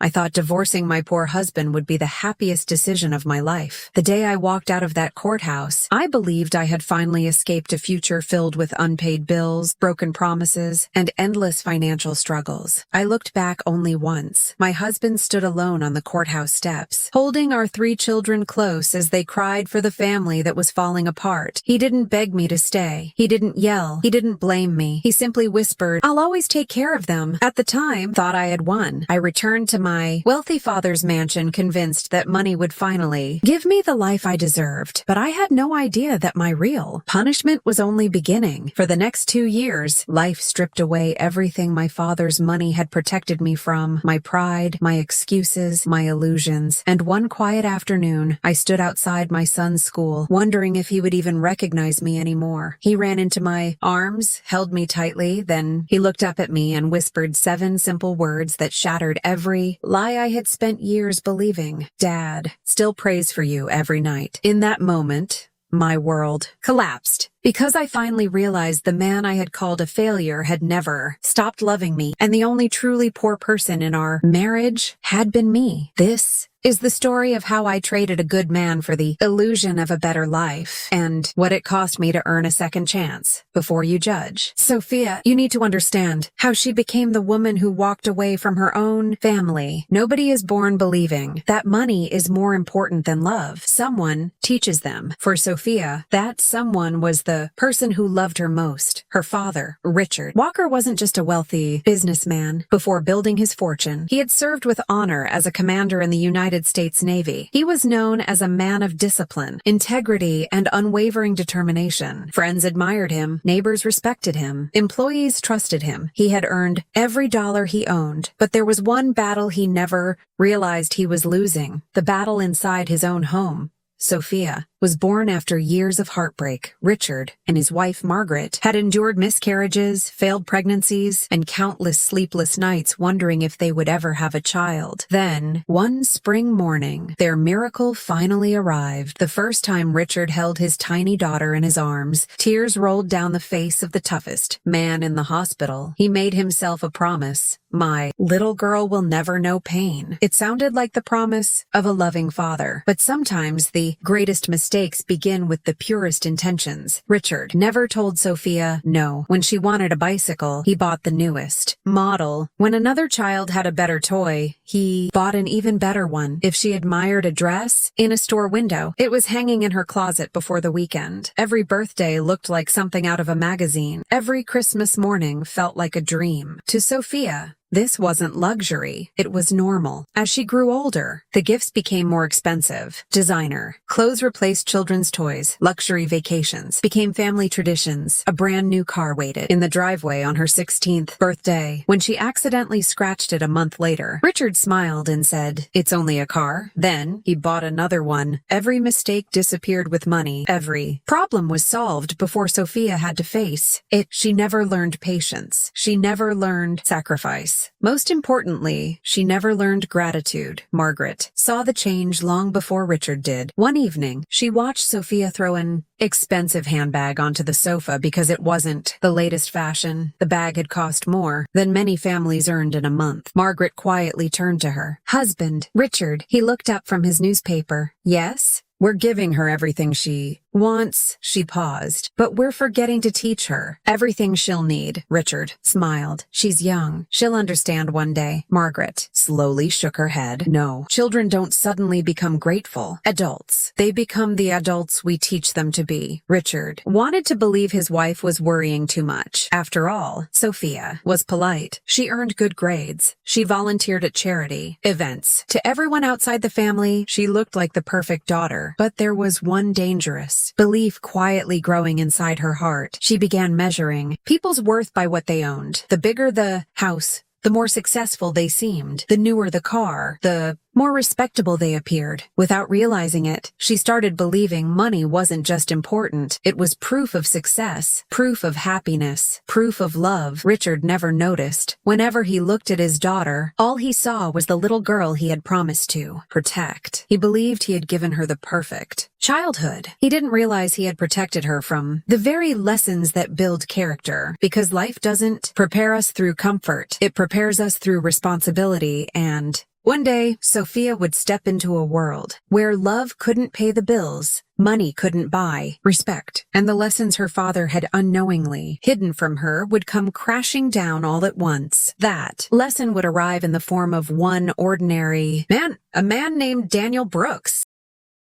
I thought divorcing my poor husband would be the happiest decision of my life. The day I walked out of that courthouse, I believed I had finally escaped a future filled with unpaid bills, broken promises, and endless financial struggles. I looked back only once. My husband stood alone on the courthouse steps, holding our 3 children close as they cried for the family that was falling apart. He didn't beg me to stay. He didn't yell. He didn't blame me. He simply whispered, "I'll always take care of them." At the time, thought I had won. I returned to my wealthy father's mansion convinced that money would finally give me the life I deserved. But I had no idea that my real punishment was only beginning. For the next 2 years, life stripped away everything my father's money had protected me from, my pride, my excuses, my illusions. And one quiet afternoon, I stood outside my son's school, wondering if he would even recognize me anymore. He ran into my arms, held me tightly, then he looked up at me and whispered 7 simple words that shattered every lie I had spent years believing. "Dad still prays for you every night." In that moment, my world collapsed. Because I finally realized the man I had called a failure had never stopped loving me, and the only truly poor person in our marriage had been me. This is the story of how I traded a good man for the illusion of a better life, and what it cost me to earn a second chance. Before you judge Sophia, you need to understand how she became the woman who walked away from her own family. Nobody is born believing that money is more important than love. Someone teaches them. For Sophia, that someone was the person who loved her most, her father, Richard. Walker wasn't just a wealthy businessman. Before building his fortune, he had served with honor as a commander in the United States Navy. He was known as a man of discipline, integrity, and unwavering determination. Friends admired him, neighbors respected him, employees trusted him. He had earned every dollar he owned, but there was one battle he never realized he was losing, the battle inside his own home. Sophia was born after years of heartbreak. Richard and his wife Margaret had endured miscarriages, failed pregnancies, and countless sleepless nights wondering if they would ever have a child. Then, one spring morning, their miracle finally arrived. The first time Richard held his tiny daughter in his arms, tears rolled down the face of the toughest man in the hospital. He made himself a promise. "My little girl will never know pain." It sounded like the promise of a loving father, but sometimes the greatest mistakes begin with the purest intentions. Richard never told Sophia no. When she wanted a bicycle, he bought the newest model. When another child had a better toy, he bought an even better one. If she admired a dress in a store window, it was hanging in her closet before the weekend. Every birthday looked like something out of a magazine. Every Christmas morning felt like a dream. To Sophia, this wasn't luxury. It was normal. As she grew older, the gifts became more expensive. Designer clothes replaced children's toys. Luxury vacations became family traditions. A brand new car waited in the driveway on her 16th birthday. When she accidentally scratched it a month later, Richard smiled and said, "It's only a car." Then he bought another one. Every mistake disappeared with money. Every problem was solved before Sophia had to face it. She never learned patience. She never learned sacrifice. Most importantly, she never learned gratitude. Margaret saw the change long before Richard did. One evening, she watched Sophia throw an expensive handbag onto the sofa because it wasn't the latest fashion. The bag had cost more than many families earned in a month. Margaret quietly turned to her husband, Richard. He looked up from his newspaper. "Yes? We're giving her everything she wants." She paused. "But we're forgetting to teach her everything she'll need." Richard smiled. "She's young. She'll understand one day." Margaret slowly shook her head. "No, children don't suddenly become grateful adults. They become the adults we teach them to be." Richard wanted to believe his wife was worrying too much. After all, Sophia was polite. She earned good grades. She volunteered at charity events. To everyone outside the family, she looked like the perfect daughter. But there was one dangerous belief quietly growing inside her heart. She began measuring people's worth by what they owned. The bigger the house, the more successful they seemed. The newer the car, the more respectable they appeared. Without realizing it, she started believing money wasn't just important. It was proof of success, proof of happiness, proof of love. Richard never noticed. Whenever he looked at his daughter, all he saw was the little girl he had promised to protect. He believed he had given her the perfect childhood. He didn't realize he had protected her from the very lessons that build character. Because life doesn't prepare us through comfort. It prepares us through responsibility and One day, Sophia would step into a world where love couldn't pay the bills, money couldn't buy respect, and the lessons her father had unknowingly hidden from her would come crashing down all at once. That lesson would arrive in the form of one ordinary man, a man named Daniel Brooks.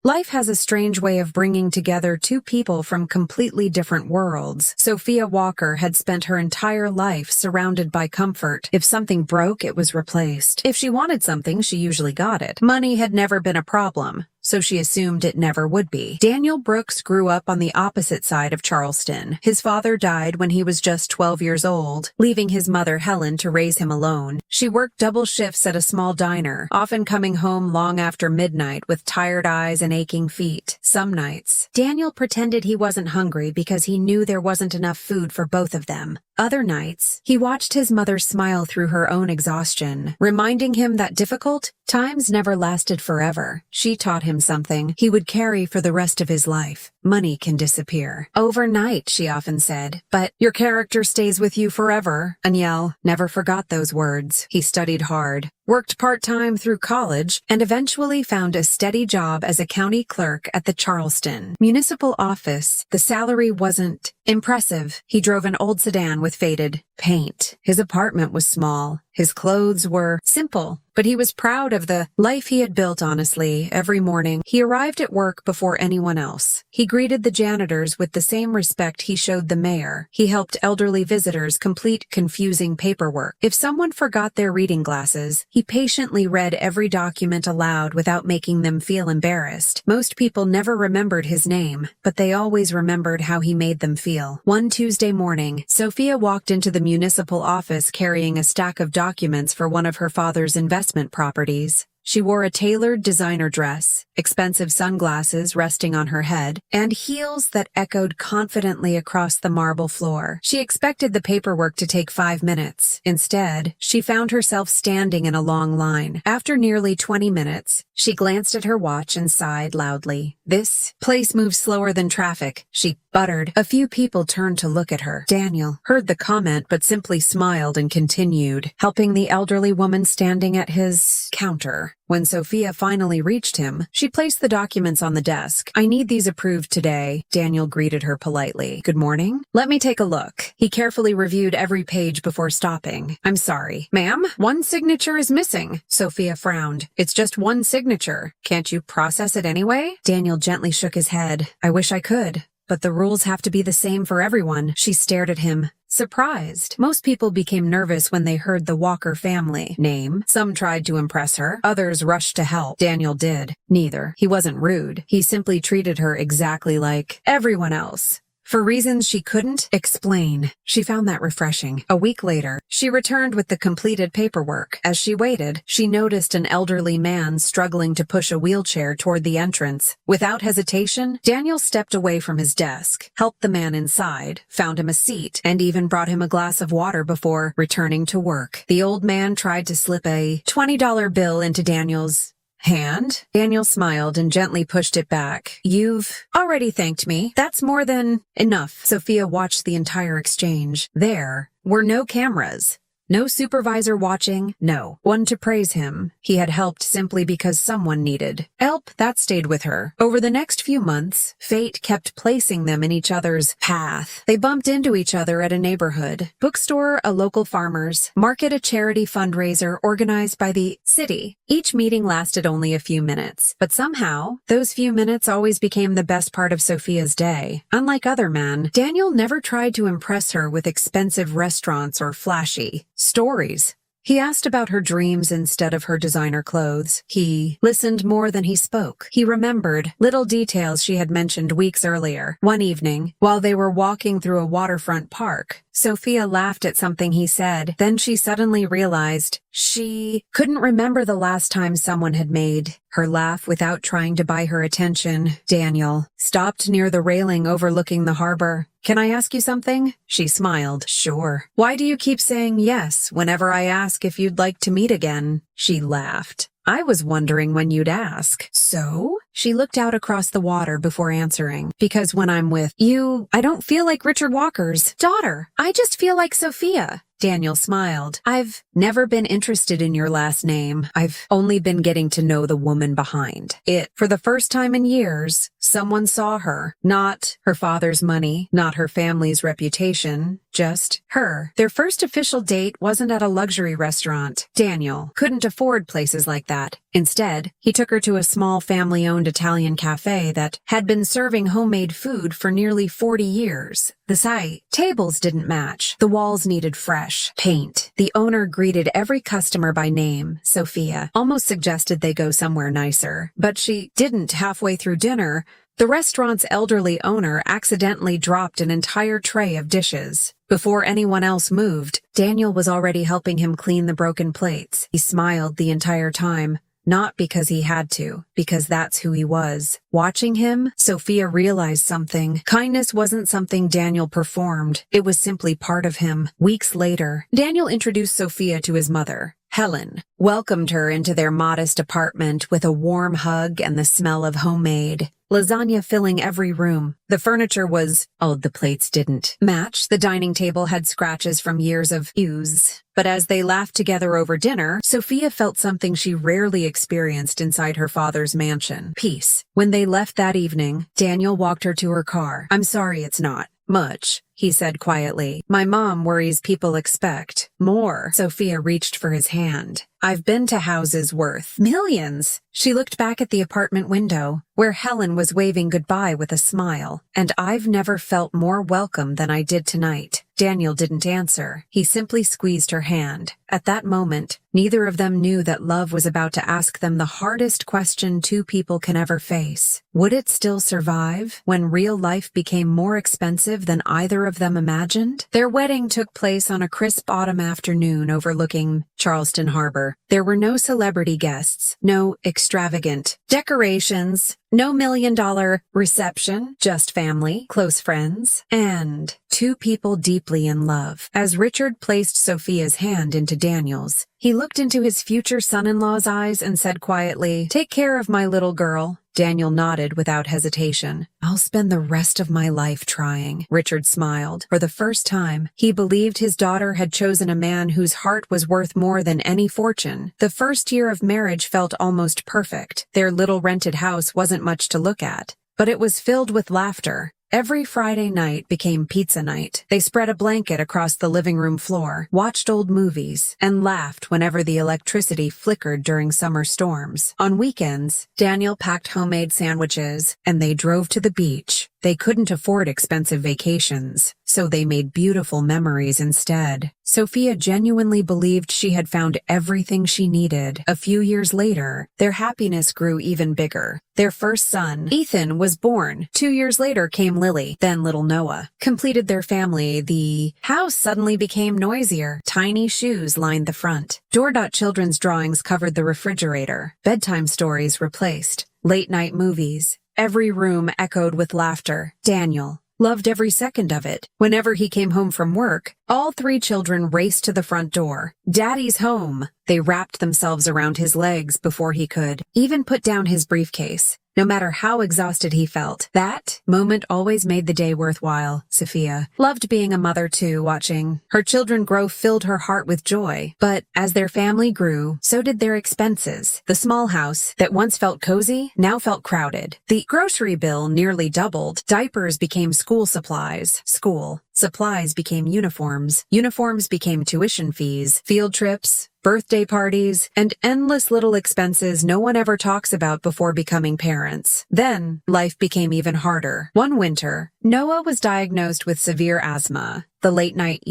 Life has a strange way of bringing together two people from completely different worlds. Sophia Walker had spent her entire life surrounded by comfort. If something broke, it was replaced. If she wanted something, she usually got it. Money had never been a problem, so she assumed it never would be. Daniel Brooks grew up on the opposite side of Charleston. His father died when he was just 12 years old, leaving his mother Helen to raise him alone. She worked double shifts at a small diner, often coming home long after midnight with tired eyes and aching feet. Some nights, Daniel pretended he wasn't hungry because he knew there wasn't enough food for both of them. Other nights, he watched his mother smile through her own exhaustion, reminding him that difficult times never lasted forever. She taught him something he would carry for the rest of his life. Money can disappear. Overnight, she often said, but your character stays with you forever. Aniel never forgot those words. He studied hard, worked part-time through college, and eventually found a steady job as a county clerk at the Charleston municipal office. The salary wasn't impressive. He drove an old sedan with faded paint. His apartment was small. His clothes were simple, but he was proud of the life he had built honestly. Every morning, he arrived at work before anyone else. He greeted the janitors with the same respect he showed the mayor. He helped elderly visitors complete confusing paperwork. If someone forgot their reading glasses, he patiently read every document aloud without making them feel embarrassed. Most people never remembered his name, but they always remembered how he made them feel. One Tuesday morning, Sophia walked into the municipal office carrying a stack of documents for one of her father's investment properties. She wore a tailored designer dress, expensive sunglasses resting on her head, and heels that echoed confidently across the marble floor. She expected the paperwork to take 5 minutes. Instead, she found herself standing in a long line. After nearly 20 minutes, she glanced at her watch and sighed loudly. This place moves slower than traffic, she buttered. A few people turned to look at her. Daniel heard the comment but simply smiled and continued, helping the elderly woman standing at his counter. When Sophia finally reached him, she placed the documents on the desk. "I need these approved today," Daniel greeted her politely. "Good morning. Let me take a look." He carefully reviewed every page before stopping. "I'm sorry, ma'am, one signature is missing." Sophia frowned. "It's just one signature. Can't you process it anyway?" Daniel gently shook his head. "I wish I could, but the rules have to be the same for everyone." She stared at him, surprised. Most people became nervous when they heard the Walker family name. Some tried to impress her. Others rushed to help. Daniel did neither. He wasn't rude. He simply treated her exactly like everyone else. For reasons she couldn't explain. She found that refreshing. A week later, she returned with the completed paperwork. As she waited, she noticed an elderly man struggling to push a wheelchair toward the entrance. Without hesitation, Daniel stepped away from his desk, helped the man inside, found him a seat, and even brought him a glass of water before returning to work. The old man tried to slip a $20 bill into Daniel's hand. Daniel smiled and gently pushed it back. "You've already thanked me. That's more than enough." Sophia watched the entire exchange. There were no cameras. No supervisor watching, no one to praise him. He had helped simply because someone needed help. That stayed with her. Over the next few months, fate kept placing them in each other's path. They bumped into each other at a neighborhood bookstore, a local farmer's market, a charity fundraiser organized by the city. Each meeting lasted only a few minutes, but somehow, those few minutes always became the best part of Sophia's day. Unlike other men, Daniel never tried to impress her with expensive restaurants or flashy stories. He asked about her dreams instead of her designer clothes. He listened more than he spoke. He remembered little details she had mentioned weeks earlier. One evening, while they were walking through a waterfront park, Sophia laughed at something he said. Then she suddenly realized she couldn't remember the last time someone had made her laugh without trying to buy her attention. Daniel stopped near the railing overlooking the harbor. "Can I ask you something?" She smiled. "Sure." "Why do you keep saying yes whenever I ask if you'd like to meet again?" She laughed. "I was wondering when you'd ask." "So?" She looked out across the water before answering. Because when I'm with you, I don't feel like Richard Walker's daughter. I just feel like Sophia. Daniel smiled. I've never been interested in your last name. I've only been getting to know the woman behind it. For the first time in years, someone saw her. Not her father's money, not her family's reputation, just her. Their first official date wasn't at a luxury restaurant. Daniel couldn't afford places like that. Instead, he took her to a small family-owned Italian cafe that had been serving homemade food for nearly 40 years. The site tables didn't match. The walls needed fresh paint. The owner greeted every customer by name, Sophia, almost suggested they go somewhere nicer. But she didn't. Halfway through dinner, the restaurant's elderly owner accidentally dropped an entire tray of dishes. Before anyone else moved, Daniel was already helping him clean the broken plates. He smiled the entire time. Not because he had to, because that's who he was. Watching him, Sophia realized something. Kindness wasn't something Daniel performed. It was simply part of him. Weeks later, Daniel introduced Sophia to his mother. Helen welcomed her into their modest apartment with a warm hug and the smell of homemade lasagna filling every room. The furniture the plates didn't match. The dining table had scratches from years of use. But as they laughed together over dinner, Sophia felt something she rarely experienced inside her father's mansion. Peace. When they left that evening, Daniel walked her to her car. I'm sorry it's not much, he said quietly. My mom worries people expect more. Sophia reached for his hand. I've been to houses worth millions. She looked back at the apartment window, where Helen was waving goodbye with a smile. And I've never felt more welcome than I did tonight. Daniel didn't answer. He simply squeezed her hand. At that moment, neither of them knew that love was about to ask them the hardest question two people can ever face. Would it still survive when real life became more expensive than either of them imagined? Their wedding took place on a crisp autumn afternoon overlooking Charleston Harbor. There were no celebrity guests, no extravagant decorations, no $1 million reception, just family, close friends, and two people deeply in love. As Richard placed Sophia's hand into Daniel's, he looked into his future son-in-law's eyes and said quietly, "Take care of my little girl." Daniel nodded without hesitation. I'll spend the rest of my life trying. Richard smiled. For the first time, he believed his daughter had chosen a man whose heart was worth more than any fortune. The first year of marriage felt almost perfect. Their little rented house wasn't much to look at, but it was filled with laughter. Every Friday night became pizza night. They spread a blanket across the living room floor, watched old movies, and laughed whenever the electricity flickered during summer storms. On weekends, Daniel packed homemade sandwiches, and they drove to the beach. They couldn't afford expensive vacations, so they made beautiful memories instead. Sophia genuinely believed she had found everything she needed. A few years later, their happiness grew even bigger. Their first son, Ethan, was born. 2 years later came Lily, then little Noah. Completed their family, the house suddenly became noisier. Tiny shoes lined the front. Children's drawings covered the refrigerator. Bedtime stories replaced. Late-night movies. Every room echoed with laughter. Daniel loved every second of it. Whenever he came home from work, all 3 children raced to the front door. Daddy's home. They wrapped themselves around his legs before he could even put down his briefcase. No matter how exhausted he felt, that moment always made the day worthwhile. Sophia loved being a mother too. Watching her children grow filled her heart with joy. But as their family grew, so did their expenses. The small house that once felt cozy now felt crowded. The grocery bill nearly doubled. Diapers became school supplies. School supplies became uniforms. Uniforms became tuition fees. Field trips, birthday parties, and endless little expenses no one ever talks about before becoming parents. Then, life became even harder. One winter, Noah was diagnosed with severe asthma. The late-night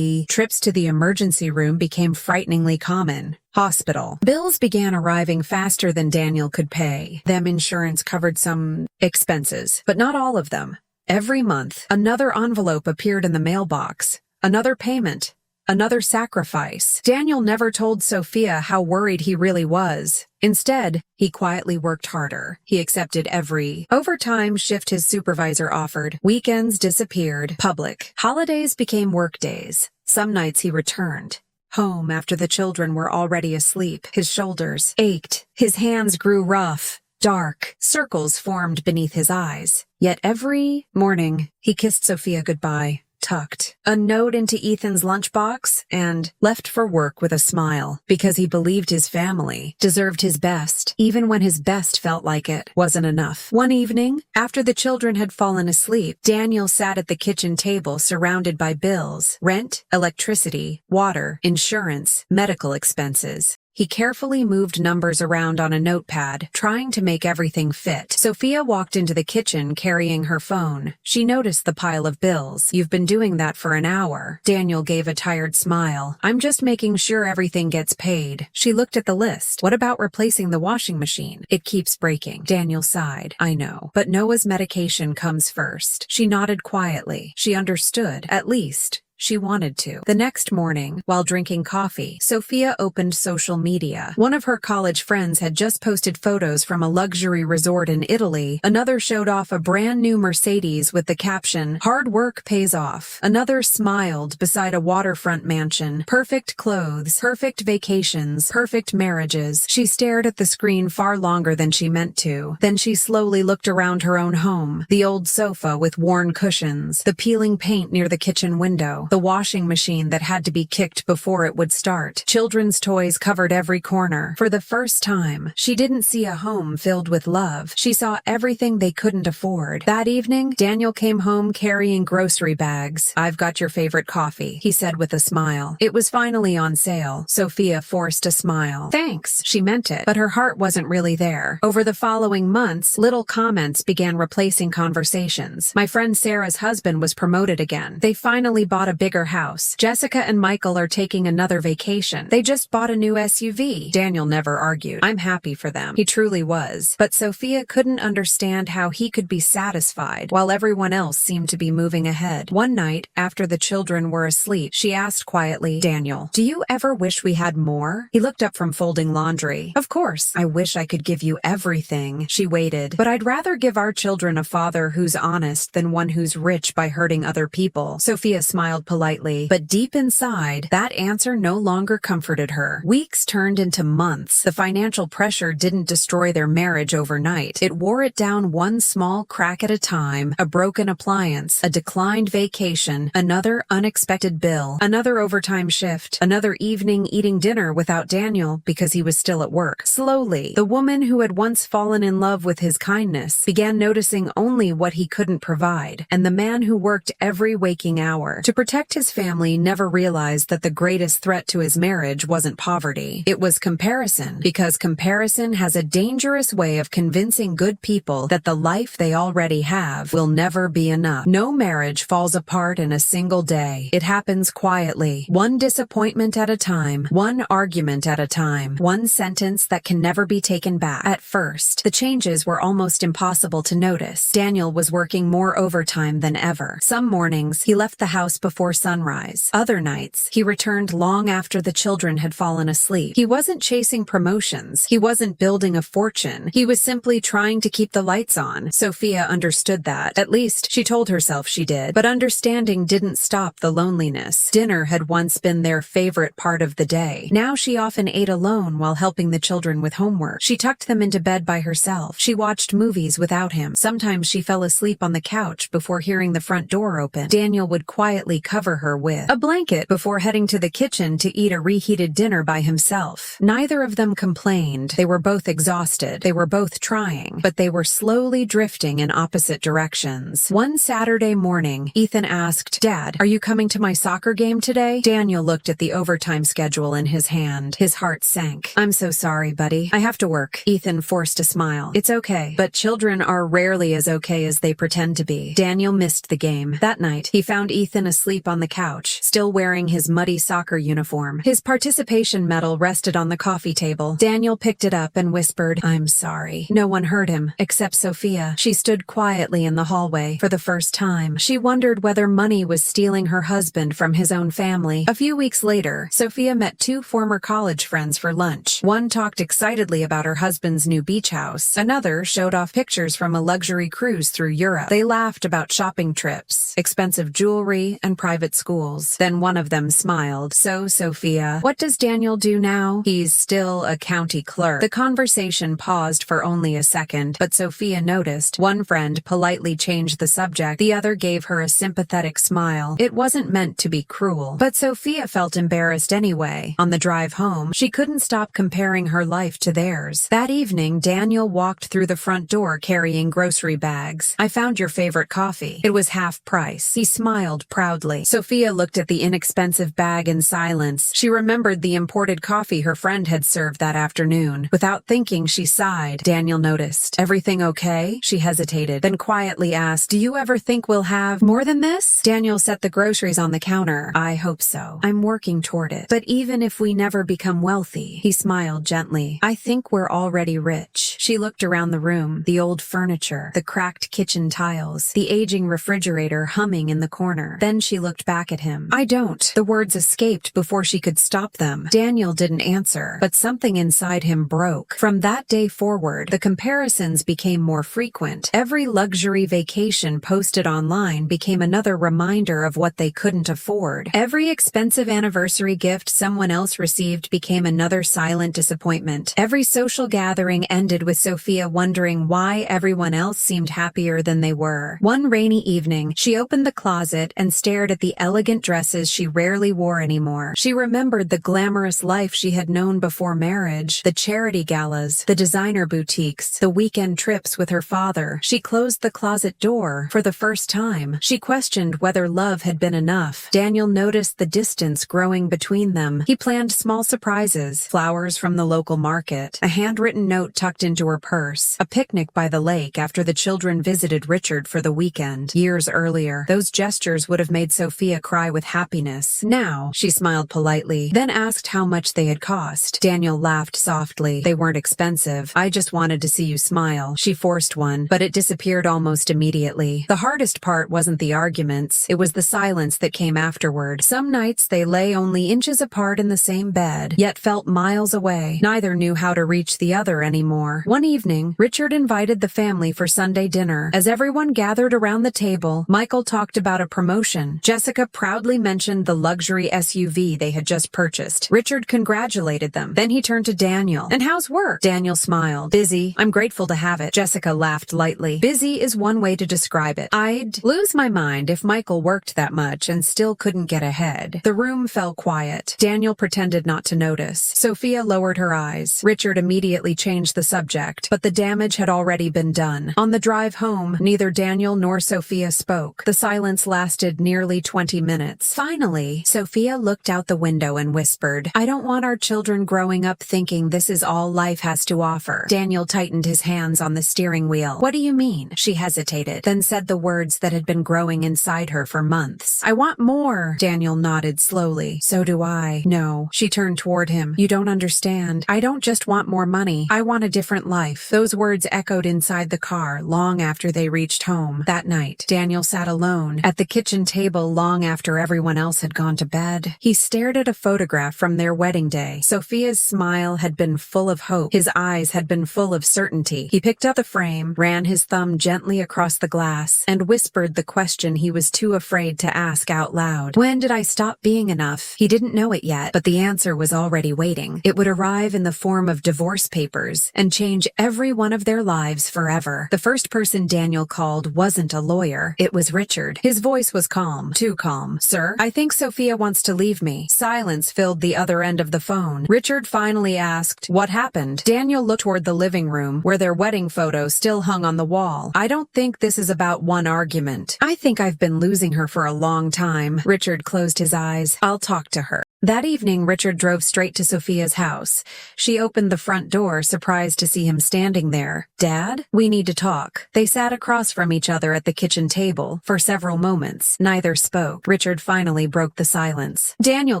trips to the emergency room became frighteningly common. Hospital bills began arriving faster than Daniel could pay. Insurance covered some expenses, but not all of them. Every month, another envelope appeared in the mailbox. Another payment. Another sacrifice. Daniel never told Sophia how worried he really was. Instead, he quietly worked harder. He accepted every overtime shift his supervisor offered. Weekends disappeared. Public holidays became work days. Some nights he returned home after the children were already asleep. His shoulders ached. His hands grew rough. Dark circles formed beneath his eyes. Yet every morning, he kissed Sophia goodbye, tucked a note into Ethan's lunchbox, and left for work with a smile, because he believed his family deserved his best, even when his best felt like it wasn't enough. One evening, after the children had fallen asleep, Daniel sat at the kitchen table surrounded by bills: rent, electricity, water, insurance, medical expenses. He carefully moved numbers around on a notepad, trying to make everything fit. Sophia walked into the kitchen carrying her phone. She noticed the pile of bills. "You've been doing that for an hour." Daniel gave a tired smile. "I'm just making sure everything gets paid." She looked at the list. "What about replacing the washing machine? It keeps breaking." Daniel sighed. "I know, but Noah's medication comes first." She nodded quietly. She understood, at least. She wanted to. The next morning, while drinking coffee, Sophia opened social media. One of her college friends had just posted photos from a luxury resort in Italy. Another showed off a brand new Mercedes with the caption, "Hard work pays off." Another smiled beside a waterfront mansion. Perfect clothes, perfect vacations, perfect marriages. She stared at the screen far longer than she meant to. Then she slowly looked around her own home. The old sofa with worn cushions, the peeling paint near the kitchen window, the washing machine that had to be kicked before it would start. Children's toys covered every corner. For the first time, she didn't see a home filled with love. She saw everything they couldn't afford. That evening, Daniel came home carrying grocery bags. "I've got your favorite coffee," he said with a smile. It was finally on sale. Sophia forced a smile. "Thanks." She meant it, but her heart wasn't really there. Over the following months, little comments began replacing conversations. "My friend Sarah's husband was promoted again. They finally bought a bigger house. Jessica and Michael are taking another vacation. They just bought a new SUV." Daniel never argued. "I'm happy for them." He truly was. But Sophia couldn't understand how he could be satisfied while everyone else seemed to be moving ahead. One night, after the children were asleep, she asked quietly, "Daniel, do you ever wish we had more?" He looked up from folding laundry. "Of course. I wish I could give you everything." She waited. "But I'd rather give our children a father who's honest than one who's rich by hurting other people." Sophia smiled politely, but deep inside, that answer no longer comforted her. Weeks turned into months. The financial pressure didn't destroy their marriage overnight. It wore it down one small crack at a time: a broken appliance, a declined vacation, another unexpected bill, another overtime shift, another evening eating dinner without Daniel because he was still at work. Slowly, the woman who had once fallen in love with his kindness began noticing only what he couldn't provide, and the man who worked every waking hour to protect his family never realized that the greatest threat to his marriage wasn't poverty. It was comparison, because comparison has a dangerous way of convincing good people that the life they already have will never be enough. No marriage falls apart in a single day. It happens quietly, one disappointment at a time, one argument at a time, one sentence that can never be taken back. At first, the changes were almost impossible to notice. Daniel was working more overtime than ever. Some mornings, he left the house before sunrise. Other nights, he returned long after the children had fallen asleep. He wasn't chasing promotions. He wasn't building a fortune. He was simply trying to keep the lights on. Sophia understood that. At least, she told herself she did. But understanding didn't stop the loneliness. Dinner had once been their favorite part of the day. Now she often ate alone while helping the children with homework. She tucked them into bed by herself. She watched movies without him. Sometimes she fell asleep on the couch before hearing the front door open. Daniel would quietly cover her with a blanket before heading to the kitchen to eat a reheated dinner by himself. Neither of them complained. They were both exhausted. They were both trying, but they were slowly drifting in opposite directions. One Saturday morning, Ethan asked, "Dad, are you coming to my soccer game today?" Daniel looked at the overtime schedule in his hand. His heart sank. "I'm so sorry, buddy. I have to work." Ethan forced a smile. "It's okay, but children are rarely as okay as they pretend to be." Daniel missed the game. That night, he found Ethan asleep on the couch, still wearing his muddy soccer uniform. His participation medal rested on the coffee table. Daniel picked it up and whispered, "I'm sorry." No one heard him, except Sophia. She stood quietly in the hallway. For the first time, she wondered whether money was stealing her husband from his own family. A few weeks later, Sophia met two former college friends for lunch. One talked excitedly about her husband's new beach house. Another showed off pictures from a luxury cruise through Europe. They laughed about shopping trips, expensive jewelry, and private private schools. Then one of them smiled. So, Sophia, what does Daniel do now? He's still a county clerk. The conversation paused for only a second, but Sophia noticed. One friend politely changed the subject. The other gave her a sympathetic smile. It wasn't meant to be cruel, but Sophia felt embarrassed anyway. On the drive home, she couldn't stop comparing her life to theirs. That evening, Daniel walked through the front door carrying grocery bags. I found your favorite coffee. It was half price. He smiled proudly. Sophia looked at the inexpensive bag in silence. She remembered the imported coffee her friend had served that afternoon. Without thinking, she sighed. Daniel noticed. Everything okay? She hesitated, then quietly asked, do you ever think we'll have more than this? Daniel set the groceries on the counter. I hope so. I'm working toward it. But even if we never become wealthy, he smiled gently, I think we're already rich. She looked around the room, the old furniture, the cracked kitchen tiles, the aging refrigerator humming in the corner. Then she looked back at him. I don't. The words escaped before she could stop them. Daniel didn't answer, but something inside him broke. From that day forward, the comparisons became more frequent. Every luxury vacation posted online became another reminder of what they couldn't afford. Every expensive anniversary gift someone else received became another silent disappointment. Every social gathering ended with Sophia wondering why everyone else seemed happier than they were. One rainy evening, she opened the closet and stared at the elegant dresses she rarely wore anymore. She remembered the glamorous life she had known before marriage, the charity galas, the designer boutiques, the weekend trips with her father. She closed the closet door. For the first time, she questioned whether love had been enough. Daniel noticed the distance growing between them. He planned small surprises, flowers from the local market, a handwritten note tucked into her purse, a picnic by the lake after the children visited Richard for the weekend. Years earlier, those gestures would have made Sophia cry with happiness. Now, she smiled politely, then asked how much they had cost. Daniel laughed softly. They weren't expensive. I just wanted to see you smile. She forced one, but it disappeared almost immediately. The hardest part wasn't the arguments. It was the silence that came afterward. Some nights they lay only inches apart in the same bed, yet felt miles away. Neither knew how to reach the other anymore. One evening, Richard invited the family for Sunday dinner. As everyone gathered around the table, Michael talked about a promotion. Jessica proudly mentioned the luxury SUV they had just purchased. Richard congratulated them. Then he turned to Daniel. And how's work? Daniel smiled. Busy. I'm grateful to have it. Jessica laughed lightly. Busy is one way to describe it. I'd lose my mind if Michael worked that much and still couldn't get ahead. The room fell quiet. Daniel pretended not to notice. Sophia lowered her eyes. Richard immediately changed the subject, but the damage had already been done. On the drive home, neither Daniel nor Sophia spoke. The silence lasted nearly 20 minutes. Finally, Sophia looked out the window and whispered, I don't want our children growing up thinking this is all life has to offer. Daniel tightened his hands on the steering wheel. What do you mean? She hesitated, then said the words that had been growing inside her for months. I want more. Daniel nodded slowly. So do I. No. She turned toward him. You don't understand. I don't just want more money. I want a different life. Those words echoed inside the car long after they reached home. That night, Daniel sat alone at the kitchen table long after everyone else had gone to bed. He stared at a photograph from their wedding day. Sophia's smile had been full of hope. His eyes had been full of certainty. He picked up the frame, ran his thumb gently across the glass, and whispered the question he was too afraid to ask out loud. When did I stop being enough? He didn't know it yet, but the answer was already waiting. It would arrive in the form of divorce papers and change every one of their lives forever. The first person Daniel called wasn't a lawyer. It was Richard. His voice was calm, too calm. Sir, I think Sophia wants to leave me. Silence filled the other end of the phone. Richard finally asked, what happened? Daniel looked toward the living room, where their wedding photo still hung on the wall. I don't think this is about one argument. I think I've been losing her for a long time. Richard closed his eyes. I'll talk to her. That evening, Richard drove straight to Sophia's house. She opened the front door, surprised to see him standing there. Dad, we need to talk. They sat across from each other at the kitchen table. For several moments, neither spoke. Richard finally broke the silence. Daniel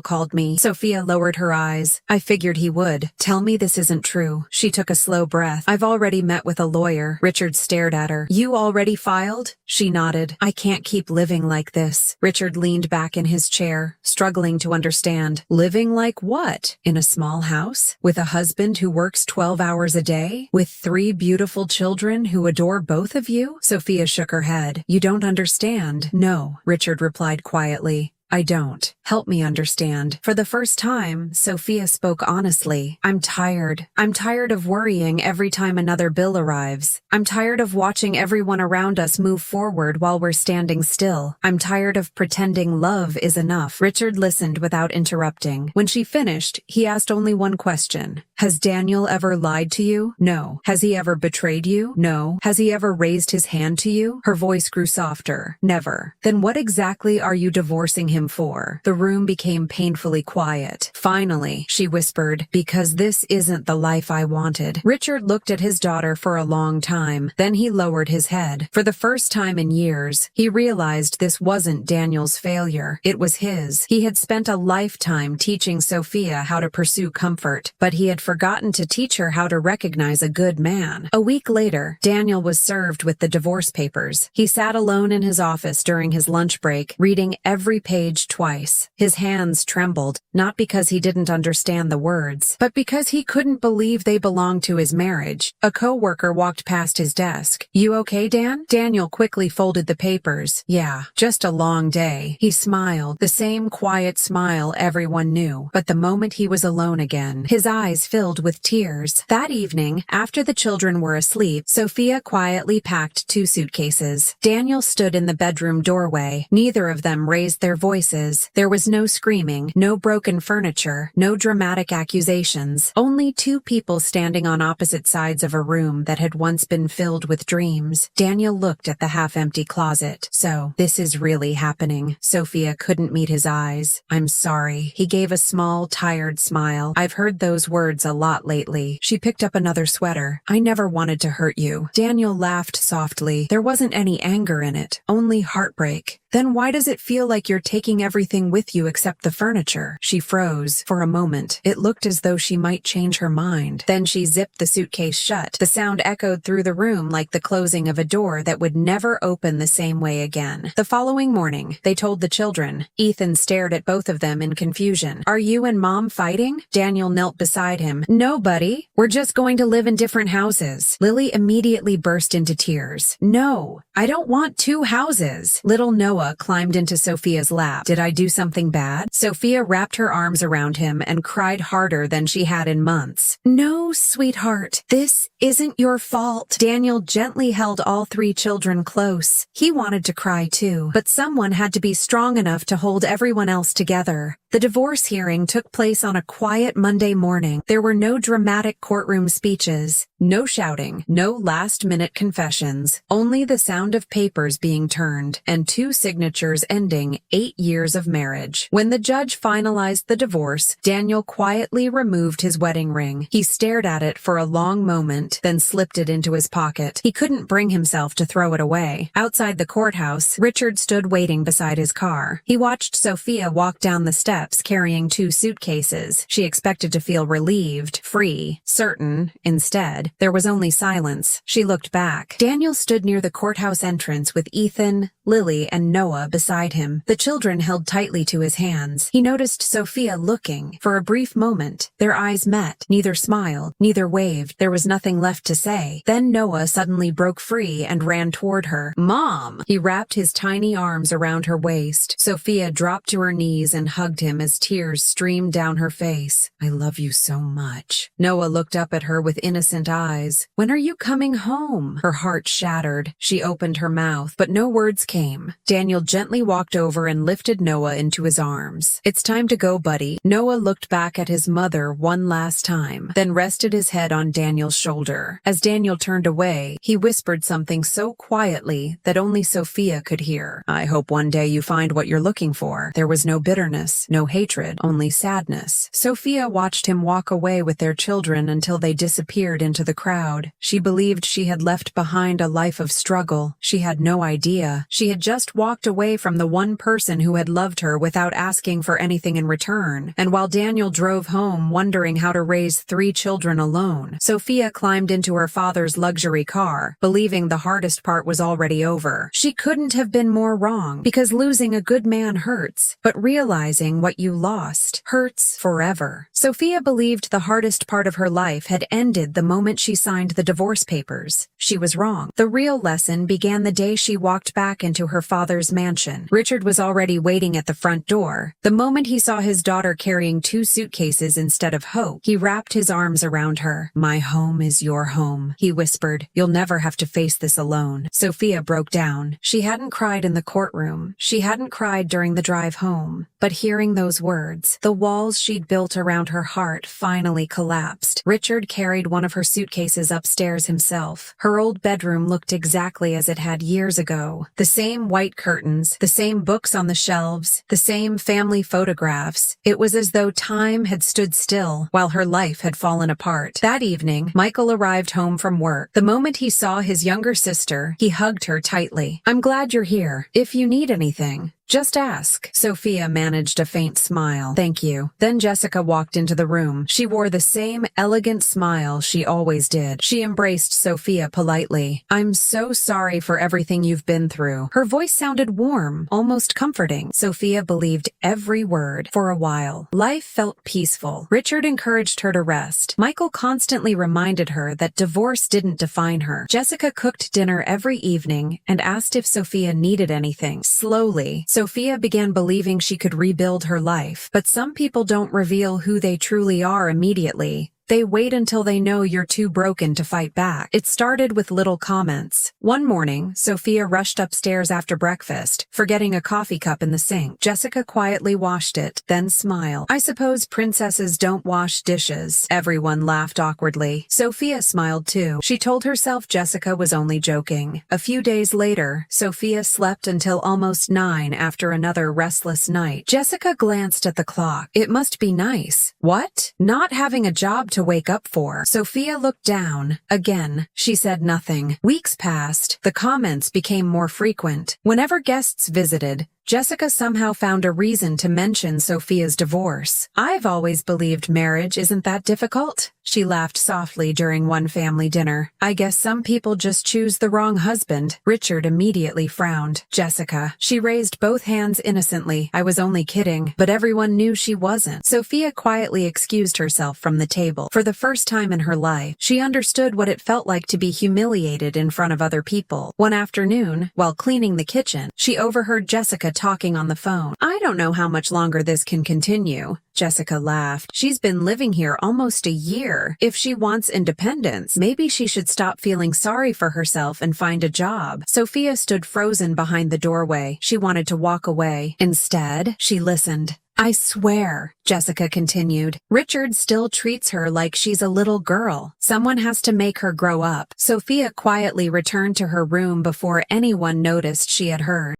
called me. Sophia lowered her eyes. I figured he would. Tell me this isn't true. She took a slow breath. I've already met with a lawyer. Richard stared at her. You already filed? She nodded. I can't keep living like this. Richard leaned back in his chair, struggling to understand. Living like what? In a small house? With a husband who works 12 hours a day? With 3 beautiful children who adore both of you? Sophia shook her head. You don't understand. No, Richard replied quietly. I don't. Help me understand. For the first time, Sophia spoke honestly. I'm tired. I'm tired of worrying every time another bill arrives. I'm tired of watching everyone around us move forward while we're standing still. I'm tired of pretending love is enough. Richard listened without interrupting. When she finished, he asked only one question. Has Daniel ever lied to you? No. Has he ever betrayed you? No. Has he ever raised his hand to you? Her voice grew softer. Never. Then what exactly are you divorcing him for? The room became painfully quiet. Finally, she whispered, because this isn't the life I wanted. Richard looked at his daughter for a long time. Then he lowered his head. For the first time in years, he realized this wasn't Daniel's failure. It was his. He had spent a lifetime teaching Sophia how to pursue comfort, but he had forgotten to teach her how to recognize a good man. A week later, Daniel was served with the divorce papers. He sat alone in his office during his lunch break, reading every page twice. His hands trembled, not because he didn't understand the words, but because he couldn't believe they belonged to his marriage. A co-worker walked past his desk. You okay, Dan? Daniel quickly folded the papers. Yeah, just a long day. He smiled, the same quiet smile everyone knew. But the moment he was alone again, his eyes filled with tears. That evening, after the children were asleep, Sophia quietly packed 2 suitcases. Daniel stood in the bedroom doorway. Neither of them raised their voices. There was no screaming, no broken furniture, no dramatic accusations. Only 2 people standing on opposite sides of a room that had once been filled with dreams. Daniel looked at the half-empty closet. So, this is really happening. Sophia couldn't meet his eyes. I'm sorry. He gave a small, tired smile. I've heard those words a lot lately. She picked up another sweater. I never wanted to hurt you. Daniel laughed softly. There wasn't any anger in it, only heartbreak. Then why does it feel like you're taking everything with you except the furniture? She froze. For a moment, it looked as though she might change her mind. Then she zipped the suitcase shut. The sound echoed through the room like the closing of a door that would never open the same way again. The following morning, they told the children. Ethan stared at both of them in confusion. Are you and Mom fighting? Daniel knelt beside him. No, buddy. We're just going to live in different houses. Lily immediately burst into tears. No, I don't want 2 houses. Little Noah climbed into Sophia's lap. Did I do something bad? Sophia wrapped her arms around him and cried harder than she had in months. No, sweetheart, this isn't your fault. Daniel gently held all 3 children close. He wanted to cry too, but someone had to be strong enough to hold everyone else together. The divorce hearing took place on a quiet Monday morning. There were no dramatic courtroom speeches, no shouting, no last-minute confessions, only the sound of papers being turned, and 2 signatures ending 8 years of marriage. When the judge finalized the divorce, Daniel quietly removed his wedding ring. He stared at it for a long moment, then slipped it into his pocket. He couldn't bring himself to throw it away. Outside the courthouse, Richard stood waiting beside his car. He watched Sophia walk down the steps carrying 2 suitcases. She expected to feel relieved, free, certain. Instead, there was only silence. She looked back. Daniel stood near the courthouse entrance with Ethan, Lily, and Noah beside him. The children held tightly to his hands. He noticed Sophia looking. For a brief moment, their eyes met. Neither smiled, neither waved. There was nothing left to say. Then Noah suddenly broke free and ran toward her. Mom! He wrapped his tiny arms around her waist. Sophia dropped to her knees and hugged him as tears streamed down her face. I love you so much. Noah looked up at her with innocent eyes. When are you coming home? Her heart shattered. She opened her mouth, but no words came. Daniel gently walked over and lifted Noah into his arms. It's time to go, buddy. Noah looked back at his mother one last time, then rested his head on Daniel's shoulder. As Daniel turned away, he whispered something so quietly that only Sophia could hear. I hope one day you find what you're looking for. There was no bitterness, no hatred, only sadness. Sophia watched him walk away with their children until they disappeared into the crowd. She believed she had left behind a life of struggle. She had no idea. She had just walked away from the one person who had loved her without asking for anything in return. And while Daniel drove home wondering how to raise 3 children alone, Sophia climbed into her father's luxury car, believing the hardest part was already over. She couldn't have been more wrong, because losing a good man hurts, but realizing what you lost hurts forever. Sophia believed the hardest part of her life had ended the moment she signed the divorce papers. She was wrong. The real lesson began the day she walked back into into her father's mansion. Richard was already waiting at the front door. The moment he saw his daughter carrying 2 suitcases instead of hope, he wrapped his arms around her. "My home is your home," he whispered. "You'll never have to face this alone." Sophia broke down. She hadn't cried in the courtroom. She hadn't cried during the drive home. But hearing those words, the walls she'd built around her heart finally collapsed. Richard carried one of her suitcases upstairs himself. Her old bedroom looked exactly as it had years ago. The same white curtains, the same books on the shelves, the same family photographs. It was as though time had stood still while her life had fallen apart. That evening, Michael arrived home from work. The moment he saw his younger sister, he hugged her tightly. "I'm glad you're here. If you need anything, just ask." Sophia managed a faint smile. "Thank you." Then Jessica walked into the room. She wore the same elegant smile she always did. She embraced Sophia politely. "I'm so sorry for everything you've been through." Her voice sounded warm, almost comforting. Sophia believed every word. For a while, life felt peaceful. Richard encouraged her to rest. Michael constantly reminded her that divorce didn't define her. Jessica cooked dinner every evening and asked if Sophia needed anything. Slowly, Sophia began believing she could rebuild her life. But some people don't reveal who they truly are immediately. They wait until they know you're too broken to fight back. It started with little comments. One morning, Sophia rushed upstairs after breakfast, forgetting a coffee cup in the sink. Jessica quietly washed it, then smiled. "I suppose princesses don't wash dishes." Everyone laughed awkwardly. Sophia smiled too. She told herself Jessica was only joking. A few days later, Sophia slept until almost 9 after another restless night. Jessica glanced at the clock. It must be nice. What? Not having a job to wake up for. Sophia looked down. Again, she said nothing. Weeks passed. The comments became more frequent. Whenever guests visited, Jessica somehow found a reason to mention Sophia's divorce. "I've always believed marriage isn't that difficult." She laughed softly during one family dinner. "I guess some people just choose the wrong husband." Richard immediately frowned. "Jessica." She raised both hands innocently. "I was only kidding." But everyone knew she wasn't. Sophia quietly excused herself from the table. For the first time in her life, she understood what it felt like to be humiliated in front of other people. One afternoon, while cleaning the kitchen, she overheard Jessica talking on the phone. "I don't know how much longer this can continue." Jessica laughed. "She's been living here almost a year. If she wants independence, maybe she should stop feeling sorry for herself and find a job." Sophia stood frozen behind the doorway. She wanted to walk away. Instead, she listened. "I swear," Jessica continued, "Richard still treats her like she's a little girl. Someone has to make her grow up." Sophia quietly returned to her room before anyone noticed she had heard.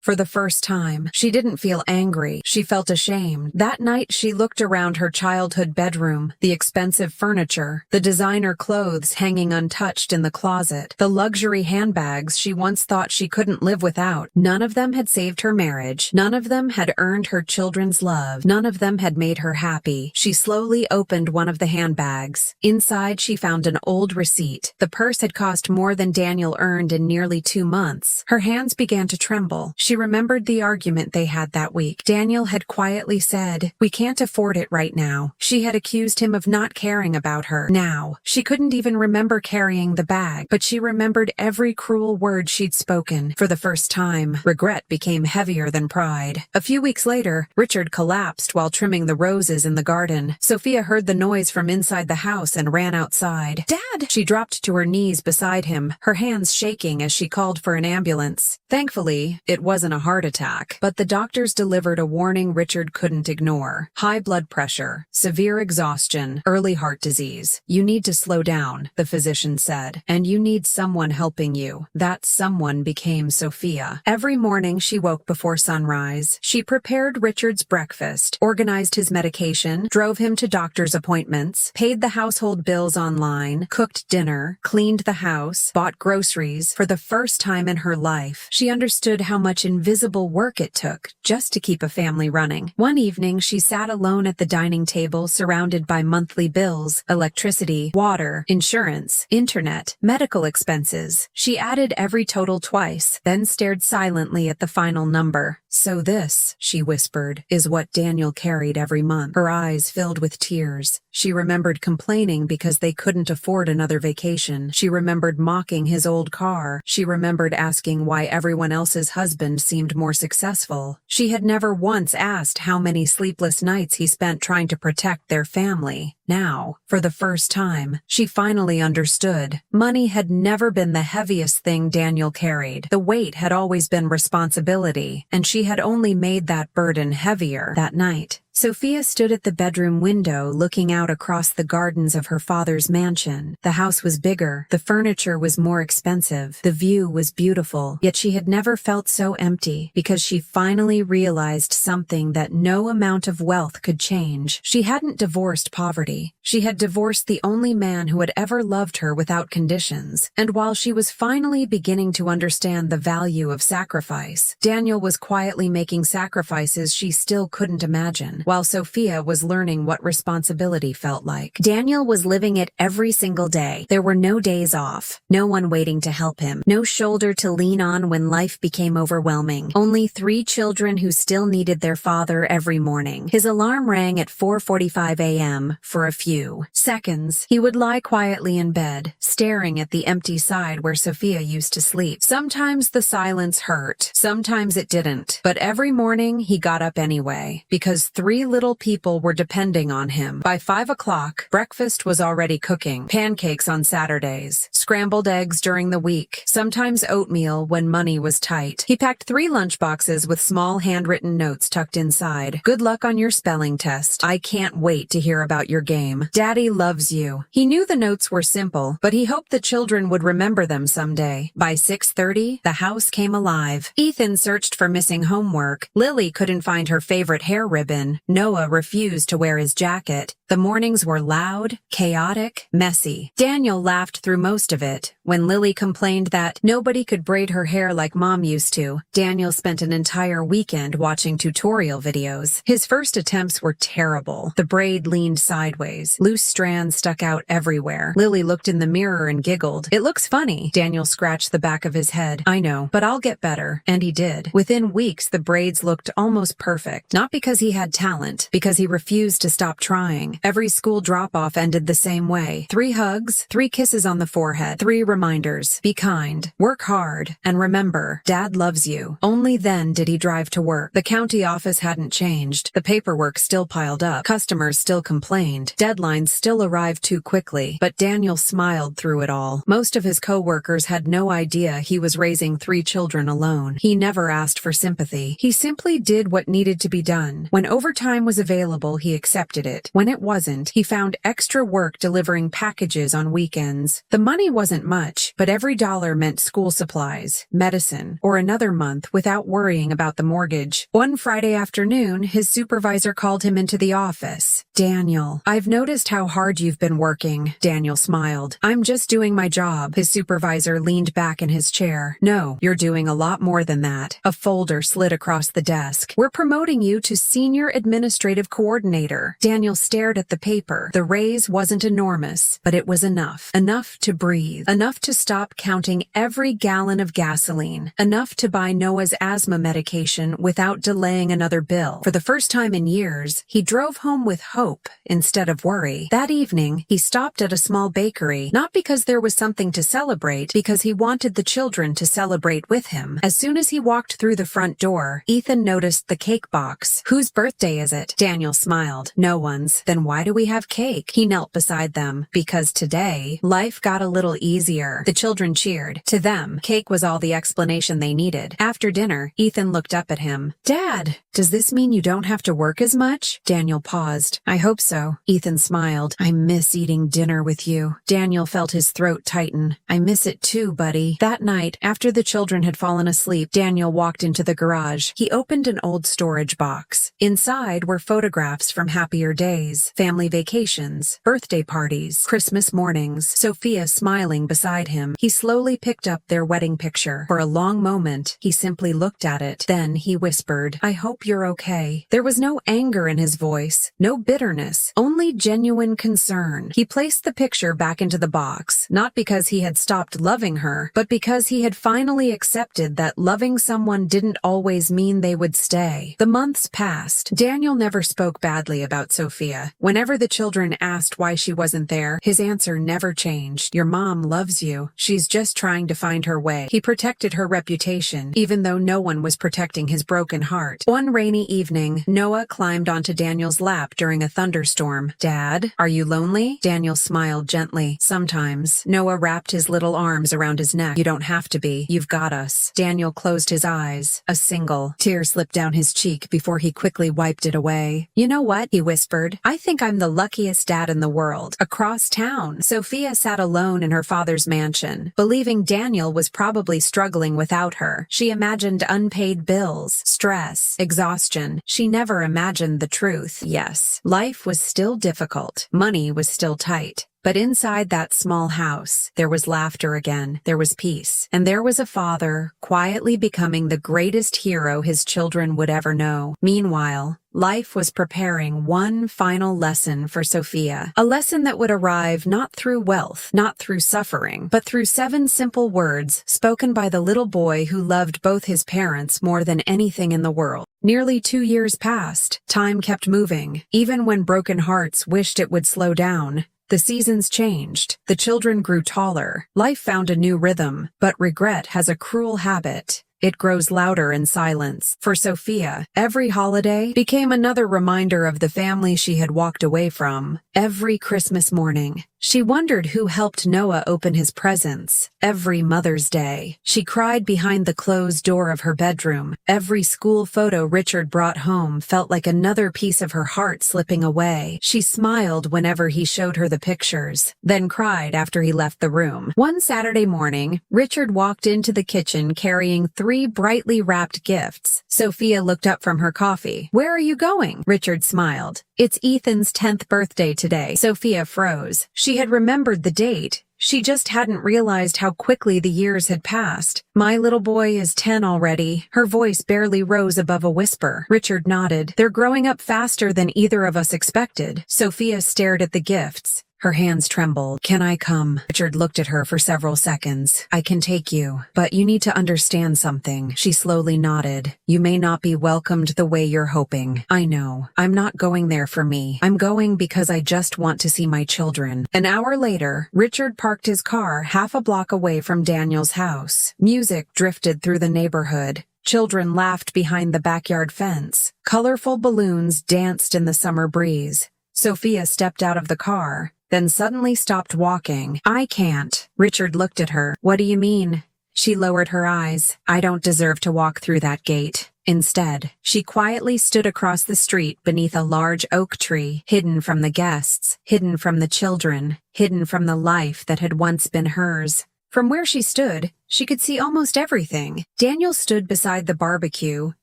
For the first time, she didn't feel angry. She felt ashamed. That night, she looked around her childhood bedroom, the expensive furniture, the designer clothes hanging untouched in the closet, the luxury handbags she once thought she couldn't live without. None of them had saved her marriage. None of them had earned her children's love. None of them had made her happy. She slowly opened one of the handbags. Inside, she found an old receipt. The purse had cost more than Daniel earned in nearly 2 months. Her hands began to tremble. She remembered the argument they had that week. Daniel had quietly said, "We can't afford it right now." She had accused him of not caring about her. Now, she couldn't even remember carrying the bag, but she remembered every cruel word she'd spoken. For the first time, regret became heavier than pride. A few weeks later, Richard collapsed while trimming the roses in the garden. Sophia heard the noise from inside the house and ran outside. "Dad!" She dropped to her knees beside him, her hands shaking as she called for an ambulance. Thankfully, it wasn't a heart attack, but the doctors delivered a warning Richard couldn't ignore. High blood pressure, severe exhaustion, early heart disease. "You need to slow down," the physician said, "and you need someone helping you." That someone became Sophia. Every morning she woke before sunrise. She prepared Richard's breakfast, organized his medication, drove him to doctor's appointments, paid the household bills online, cooked dinner, cleaned the house, bought groceries. For the first time in her life, she understood how much invisible work it took just to keep a family running. One evening, she sat alone at the dining table surrounded by monthly bills, electricity, water, insurance, internet, medical expenses. She added every total twice, then stared silently at the final number. "So this," she whispered, "is what Daniel carried every month." Her eyes filled with tears. She remembered complaining because they couldn't afford another vacation. She remembered mocking his old car. She remembered asking why everyone else's husband seemed more successful. She had never once asked how many sleepless nights he spent trying to protect their family. Now, for the first time, she finally understood. Money had never been the heaviest thing Daniel carried. The weight had always been responsibility, and she had only made that burden heavier that night. Sophia stood at the bedroom window looking out across the gardens of her father's mansion. The house was bigger, the furniture was more expensive, the view was beautiful, yet she had never felt so empty because she finally realized something that no amount of wealth could change. She hadn't divorced poverty. She had divorced the only man who had ever loved her without conditions. And while she was finally beginning to understand the value of sacrifice, Daniel was quietly making sacrifices she still couldn't imagine, while Sophia was learning what responsibility felt like. Daniel was living it every single day. There were no days off, no one waiting to help him, no shoulder to lean on when life became overwhelming. Only 3 children who still needed their father every morning. His alarm rang at 4:45 a.m. For a few seconds, he would lie quietly in bed, staring at the empty side where Sophia used to sleep. Sometimes the silence hurt, sometimes it didn't, but every morning he got up anyway, because 3 little people were depending on him. By 5 o'clock, breakfast was already cooking. Pancakes on Saturdays, scrambled eggs during the week, sometimes oatmeal when money was tight. He packed 3 lunchboxes with small handwritten notes tucked inside. "Good luck on your spelling test. I can't wait to hear about your game. Daddy loves you." He knew the notes were simple, but he hoped the children would remember them someday. By 6:30, the house came alive. Ethan searched for missing homework. Lily couldn't find her favorite hair ribbon. Noah refused to wear his jacket. The mornings were loud, chaotic, messy. Daniel laughed through most of it. When Lily complained that nobody could braid her hair like Mom used to, Daniel spent an entire weekend watching tutorial videos. His first attempts were terrible. The braid leaned sideways. Loose strands stuck out everywhere. Lily looked in the mirror and giggled. "It looks funny." Daniel scratched the back of his head. "I know, but I'll get better." And he did. Within weeks, the braids looked almost perfect. Not because he had talent, because he refused to stop trying. Every school drop-off ended the same way. 3 hugs, 3 kisses on the forehead, 3 reminders. Be kind, work hard, and remember, Dad loves you. Only then did he drive to work. The county office hadn't changed. The paperwork still piled up. Customers still complained. Deadlines still arrived too quickly. But Daniel smiled through it all. Most of his co-workers had no idea he was raising 3 children alone. He never asked for sympathy. He simply did what needed to be done. When overtime was available, he accepted it. When it wasn't, he found extra work delivering packages on weekends. The money wasn't much, but every dollar meant school supplies, medicine, or another month without worrying about the mortgage. One Friday afternoon, his supervisor called him into the office. "Daniel, I've noticed how hard you've been working." Daniel smiled. "I'm just doing my job." His supervisor leaned back in his chair. "No, you're doing a lot more than that." A folder slid across the desk. "We're promoting you to Senior Administrative Coordinator." Daniel stared at the paper. The raise wasn't enormous, but it was enough. Enough to breathe. Enough to stop counting every gallon of gasoline. Enough to buy Noah's asthma medication without delaying another bill. For the first time in years, he drove home with hope instead of worry. That evening, he stopped at a small bakery, not because there was something to celebrate, because he wanted the children to celebrate with him. As soon as he walked through the front door, Ethan noticed the cake box. "Whose birthday is it?" Daniel smiled. "No one's." "Then why do we have cake?" He knelt beside them. "Because today, life got a little easier." The children cheered. To them, cake was all the explanation they needed. After dinner, Ethan looked up at him. "Dad, does this mean you don't have to work as much?" Daniel paused. "I hope so." Ethan smiled. "I miss eating dinner with you." Daniel felt his throat tighten. "I miss it too, buddy." That night, after the children had fallen asleep, Daniel walked into the garage. He opened an old storage box. Inside were photographs from happier days. family vacations, birthday parties, Christmas mornings, Sophia smiling beside him. He slowly picked up their wedding picture. For a long moment, he simply looked at it. Then he whispered, "I hope you're okay." There was no anger in his voice, no bitterness, only genuine concern. He placed the picture back into the box, not because he had stopped loving her, but because he had finally accepted that loving someone didn't always mean they would stay. The months passed. Daniel never spoke badly about Sophia. Whenever the children asked why she wasn't there, his answer never changed. "Your mom loves you. She's just trying to find her way." He protected her reputation, even though no one was protecting his broken heart. One rainy evening, Noah climbed onto Daniel's lap during a thunderstorm. "Dad, are you lonely?" Daniel smiled gently. "Sometimes." Noah wrapped his little arms around his neck. "You don't have to be. You've got us." Daniel closed his eyes. A single tear slipped down his cheek before he quickly wiped it away. "You know what?" he whispered. "I think I'm the luckiest dad in the world." Across town, Sophia sat alone in her father's mansion, believing Daniel was probably struggling without her. She imagined unpaid bills, stress, exhaustion. She never imagined the truth. Yes, life was still difficult. Money was still tight. But inside that small house, there was laughter again, there was peace, and there was a father quietly becoming the greatest hero his children would ever know. Meanwhile, life was preparing one final lesson for Sophia, a lesson that would arrive not through wealth, not through suffering, but through 7 simple words spoken by the little boy who loved both his parents more than anything in the world. Nearly 2 years passed. Time kept moving, even when broken hearts wished it would slow down. The seasons changed. The children grew taller. Life found a new rhythm, but regret has a cruel habit. It grows louder in silence. For Sophia, every holiday became another reminder of the family she had walked away from. Every Christmas morning, she wondered who helped Noah open his presents. Every Mother's Day, she cried behind the closed door of her bedroom. Every school photo Richard brought home felt like another piece of her heart slipping away. She smiled whenever he showed her the pictures, then cried after he left the room. One Saturday morning, Richard walked into the kitchen carrying 3 brightly wrapped gifts. Sophia looked up from her coffee. "Where are you going?" Richard smiled. "It's Ethan's 10th birthday today." Sophia froze. She had remembered the date. She just hadn't realized how quickly the years had passed. "My little boy is 10 already." Her voice barely rose above a whisper. Richard nodded. "They're growing up faster than either of us expected." Sophia stared at the gifts. Her hands trembled. "Can I come?" Richard looked at her for several seconds. "I can take you, but you need to understand something." She slowly nodded. "You may not be welcomed the way you're hoping. I know. I'm not going there for me. I'm going because I just want to see my children." An hour later, Richard parked his car half a block away from Daniel's house. Music drifted through the neighborhood. Children laughed behind the backyard fence. Colorful balloons danced in the summer breeze. Sophia stepped out of the car, then suddenly stopped walking. "I can't." Richard looked at her. "What do you mean?" She lowered her eyes. "I don't deserve to walk through that gate." Instead, she quietly stood across the street beneath a large oak tree, hidden from the guests, hidden from the children, hidden from the life that had once been hers. From where she stood, she could see almost everything. Daniel stood beside the barbecue,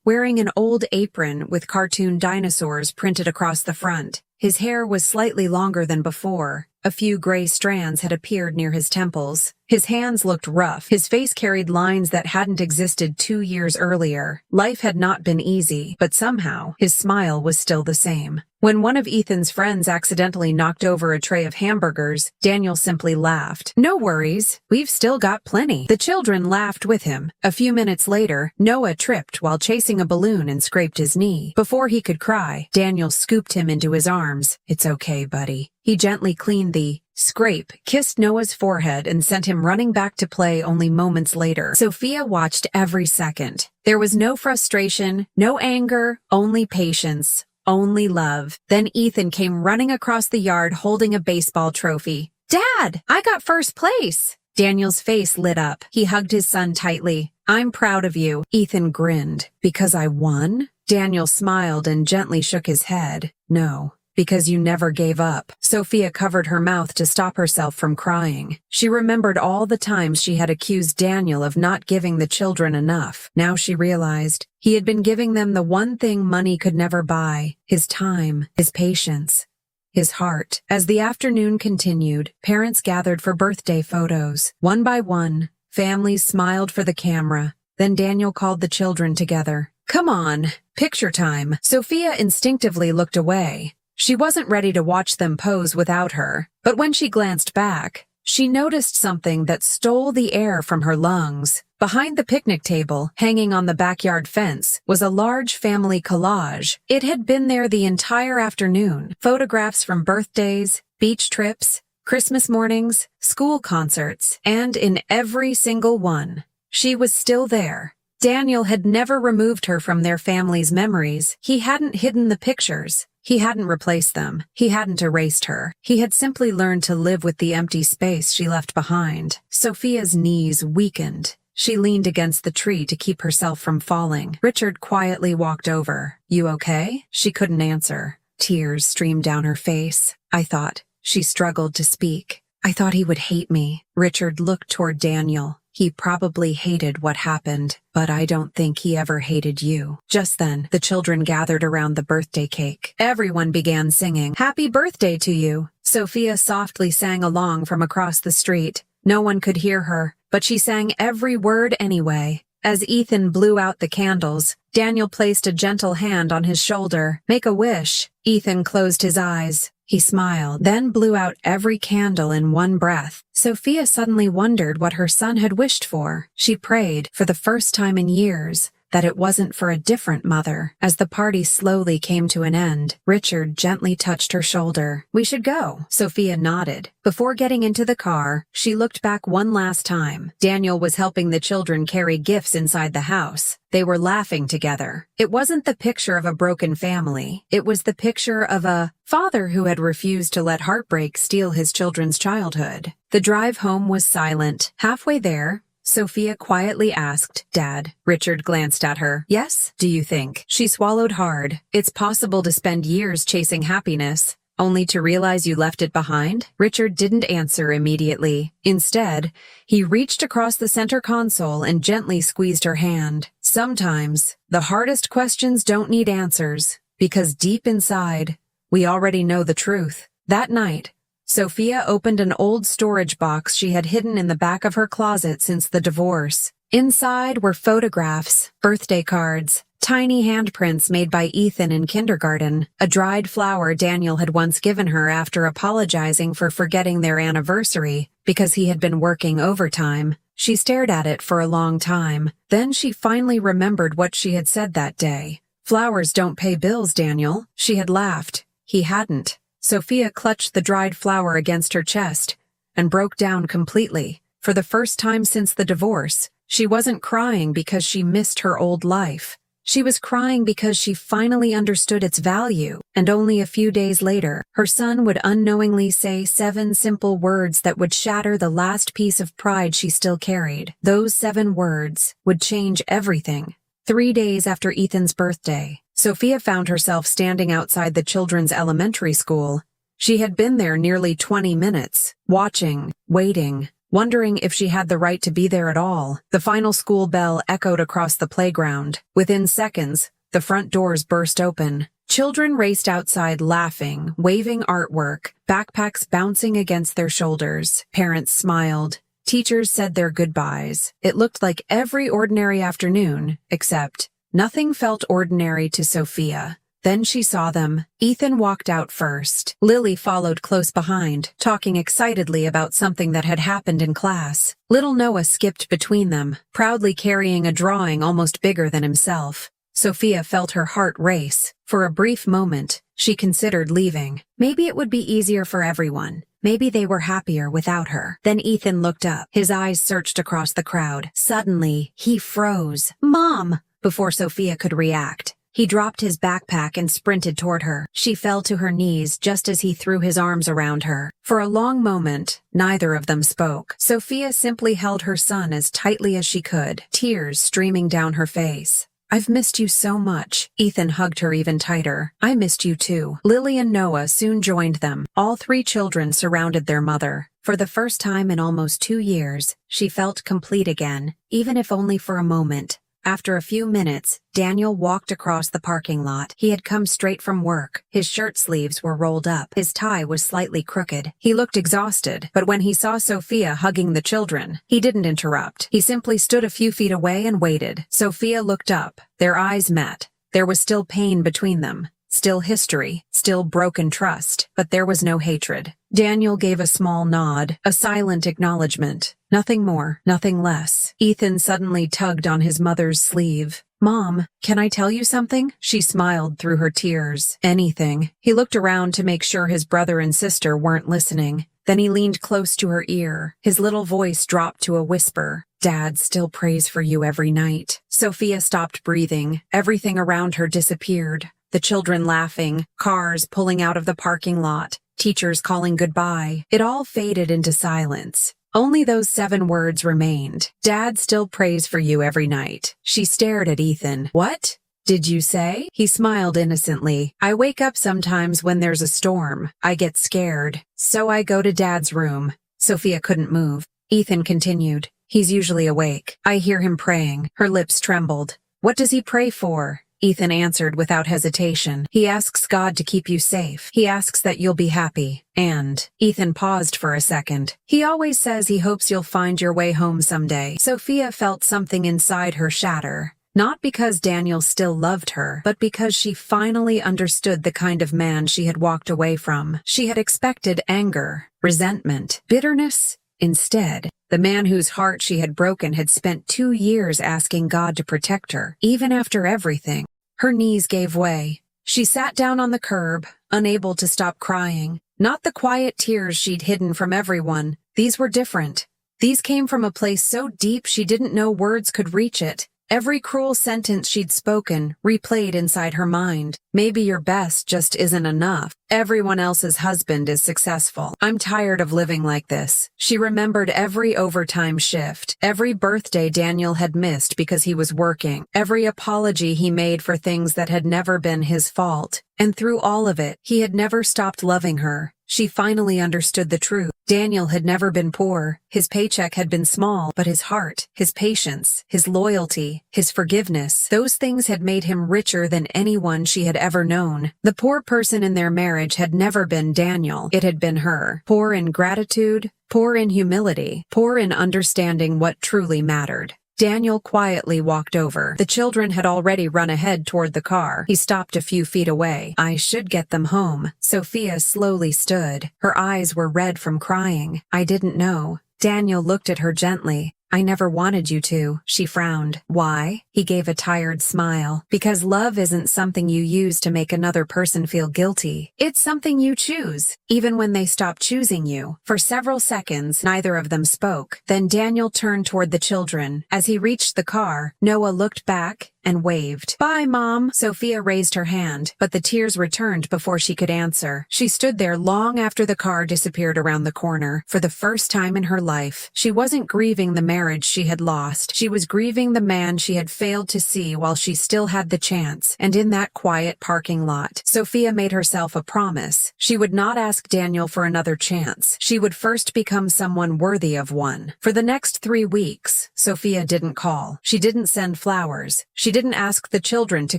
wearing an old apron with cartoon dinosaurs printed across the front. His hair was slightly longer than before. A few gray strands had appeared near his temples. His hands looked rough. His face carried lines that hadn't existed 2 years earlier. Life had not been easy, but somehow, his smile was still the same. When one of Ethan's friends accidentally knocked over a tray of hamburgers, Daniel simply laughed. "No worries. We've still got plenty." The children laughed with him. A few minutes later, Noah tripped while chasing a balloon and scraped his knee. Before he could cry, Daniel scooped him into his arms. "It's okay, buddy." He gently cleaned the scrape, kissed Noah's forehead, and sent him running back to play only moments later. Sophia watched every second. There was no frustration, no anger, only patience. Only love. Then Ethan came running across the yard holding a baseball trophy. "Dad, I got first place!" Daniel's face lit up. He hugged his son tightly. "I'm proud of you." Ethan grinned. "Because I won?" Daniel smiled and gently shook his head. "No. Because you never gave up." Sophia covered her mouth to stop herself from crying. She remembered all the times she had accused Daniel of not giving the children enough. Now she realized he had been giving them the one thing money could never buy: his time, his patience. his heart. As the afternoon continued, parents gathered for birthday photos. One by one, families smiled for the camera. Then Daniel called the children together. "Come on, picture time." Sophia instinctively looked away. She wasn't ready to watch them pose without her, but when she glanced back, she noticed something that stole the air from her lungs. Behind the picnic table, hanging on the backyard fence, was a large family collage. It had been there the entire afternoon. Photographs from birthdays, beach trips, Christmas mornings, school concerts, and in every single one, she was still there. Daniel had never removed her from their family's memories. He hadn't hidden the pictures. He hadn't replaced them. He hadn't erased her. He had simply learned to live with the empty space she left behind. Sophia's knees weakened. She leaned against the tree to keep herself from falling. Richard quietly walked over. "You okay?" She couldn't answer. Tears streamed down her face. "I thought." She struggled to speak. "I thought he would hate me." Richard looked toward Daniel. "He probably hated what happened, but I don't think he ever hated you." Just then, the children gathered around the birthday cake. Everyone began singing, "Happy birthday to you." Sophia softly sang along from across the street. No one could hear her, but she sang every word anyway. As Ethan blew out the candles, Daniel placed a gentle hand on his shoulder. "Make a wish." Ethan closed his eyes. He smiled, then blew out every candle in one breath. Sophia suddenly wondered what her son had wished for. She prayed, for the first time in years, that it wasn't for a different mother. As the party slowly came to an end, Richard gently touched her shoulder. "We should go." Sophia nodded. Before getting into the car, she looked back one last time. Daniel was helping the children carry gifts inside the house. They were laughing together. It wasn't the picture of a broken family. It was the picture of a father who had refused to let heartbreak steal his children's childhood. The drive home was silent. Halfway there, Sophia quietly asked, "Dad?" Richard glanced at her. "Yes? Do you think?" She swallowed hard. "It's possible to spend years chasing happiness, only to realize you left it behind?" Richard didn't answer immediately. Instead, he reached across the center console and gently squeezed her hand. Sometimes, the hardest questions don't need answers, because deep inside, we already know the truth. That night, Sophia opened an old storage box she had hidden in the back of her closet since the divorce. Inside were photographs, birthday cards, tiny handprints made by Ethan in kindergarten, a dried flower Daniel had once given her after apologizing for forgetting their anniversary because he had been working overtime. She stared at it for a long time. Then she finally remembered what she had said that day. "Flowers don't pay bills, Daniel." She had laughed. He hadn't. Sophia clutched the dried flower against her chest and broke down completely. For the first time since the divorce, she wasn't crying because she missed her old life. She was crying because she finally understood its value, and only a few days later, her son would unknowingly say 7 simple words that would shatter the last piece of pride she still carried. Those 7 words would change everything. 3 days after Ethan's birthday, Sophia found herself standing outside the children's elementary school. She had been there nearly 20 minutes, watching, waiting, wondering if she had the right to be there at all. The final school bell echoed across the playground. Within seconds, the front doors burst open. Children raced outside laughing, waving artwork, backpacks bouncing against their shoulders. Parents smiled. Teachers said their goodbyes. It looked like every ordinary afternoon, except nothing felt ordinary to Sophia. Then she saw them. Ethan walked out first. Lily followed close behind, talking excitedly about something that had happened in class. Little Noah skipped between them, proudly carrying a drawing almost bigger than himself. Sophia felt her heart race. For a brief moment, she considered leaving. Maybe it would be easier for everyone. Maybe they were happier without her. Then Ethan looked up. His eyes searched across the crowd. Suddenly, he froze. "Mom!" Before Sophia could react, he dropped his backpack and sprinted toward her. She fell to her knees just as he threw his arms around her. For a long moment, neither of them spoke. Sophia simply held her son as tightly as she could, tears streaming down her face. "I've missed you so much." Ethan hugged her even tighter. "I missed you too." Lily and Noah soon joined them. All 3 children surrounded their mother. For the first time in almost 2 years, she felt complete again, even if only for a moment. After a few minutes, Daniel walked across the parking lot. He had come straight from work. His shirt sleeves were rolled up. His tie was slightly crooked. He looked exhausted, but when he saw Sophia hugging the children, he didn't interrupt. He simply stood a few feet away and waited. Sophia looked up. Their eyes met. There was still pain between them. Still history, still broken trust, but there was no hatred. Daniel gave a small nod, a silent acknowledgement. Nothing more, nothing less. Ethan suddenly tugged on his mother's sleeve. "Mom, can I tell you something?" She smiled through her tears. "Anything." He looked around to make sure his brother and sister weren't listening. Then he leaned close to her ear. His little voice dropped to a whisper. "Dad still prays for you every night." Sophia stopped breathing. Everything around her disappeared. The children laughing, cars pulling out of the parking lot, teachers calling goodbye. It all faded into silence. Only those 7 words remained. "Dad still prays for you every night." She stared at Ethan. "What did you say?" He smiled innocently. "I wake up sometimes when there's a storm. I get scared. So I go to Dad's room." Sophia couldn't move. Ethan continued. "He's usually awake. I hear him praying." Her lips trembled. "What does he pray for?" Ethan answered without hesitation. "He asks God to keep you safe. He asks that you'll be happy. And," Ethan paused for a second, "he always says he hopes you'll find your way home someday." Sophia felt something inside her shatter. Not because Daniel still loved her, but because she finally understood the kind of man she had walked away from. She had expected anger, resentment, bitterness. Instead, the man whose heart she had broken had spent 2 years asking God to protect her, even after everything. Her knees gave way. She sat down on the curb, unable to stop crying. Not the quiet tears she'd hidden from everyone. These were different. These came from a place so deep she didn't know words could reach it. Every cruel sentence she'd spoken replayed inside her mind. "Maybe your best just isn't enough. Everyone else's husband is successful. I'm tired of living like this." She remembered every overtime shift, every birthday Daniel had missed because he was working, every apology he made for things that had never been his fault. And through all of it, he had never stopped loving her. She finally understood the truth. Daniel had never been poor. His paycheck had been small, but his heart, his patience, his loyalty, his forgiveness, those things had made him richer than anyone she had ever known. The poor person in their marriage had never been Daniel. It had been her. Poor in gratitude, poor in humility, poor in understanding what truly mattered. Daniel quietly walked over. The children had already run ahead toward the car. He stopped a few feet away. "I should get them home." Sophia slowly stood. Her eyes were red from crying. "I didn't know." Daniel looked at her gently. "I never wanted you to." She frowned. "Why?" He gave a tired smile. "Because love isn't something you use to make another person feel guilty. It's something you choose, even when they stop choosing you." For several seconds, neither of them spoke. Then Daniel turned toward the children. As he reached the car, Noah looked back and waved. "Bye, Mom." Sophia raised her hand, but the tears returned before she could answer. She stood there long after the car disappeared around the corner. For the first time in her life, she wasn't grieving the marriage she had lost. She was grieving the man she had failed to see while she still had the chance. And in that quiet parking lot, Sophia made herself a promise. She would not ask Daniel for another chance. She would first become someone worthy of one. For the next 3 weeks, Sophia didn't call. She didn't send flowers. She didn't ask the children to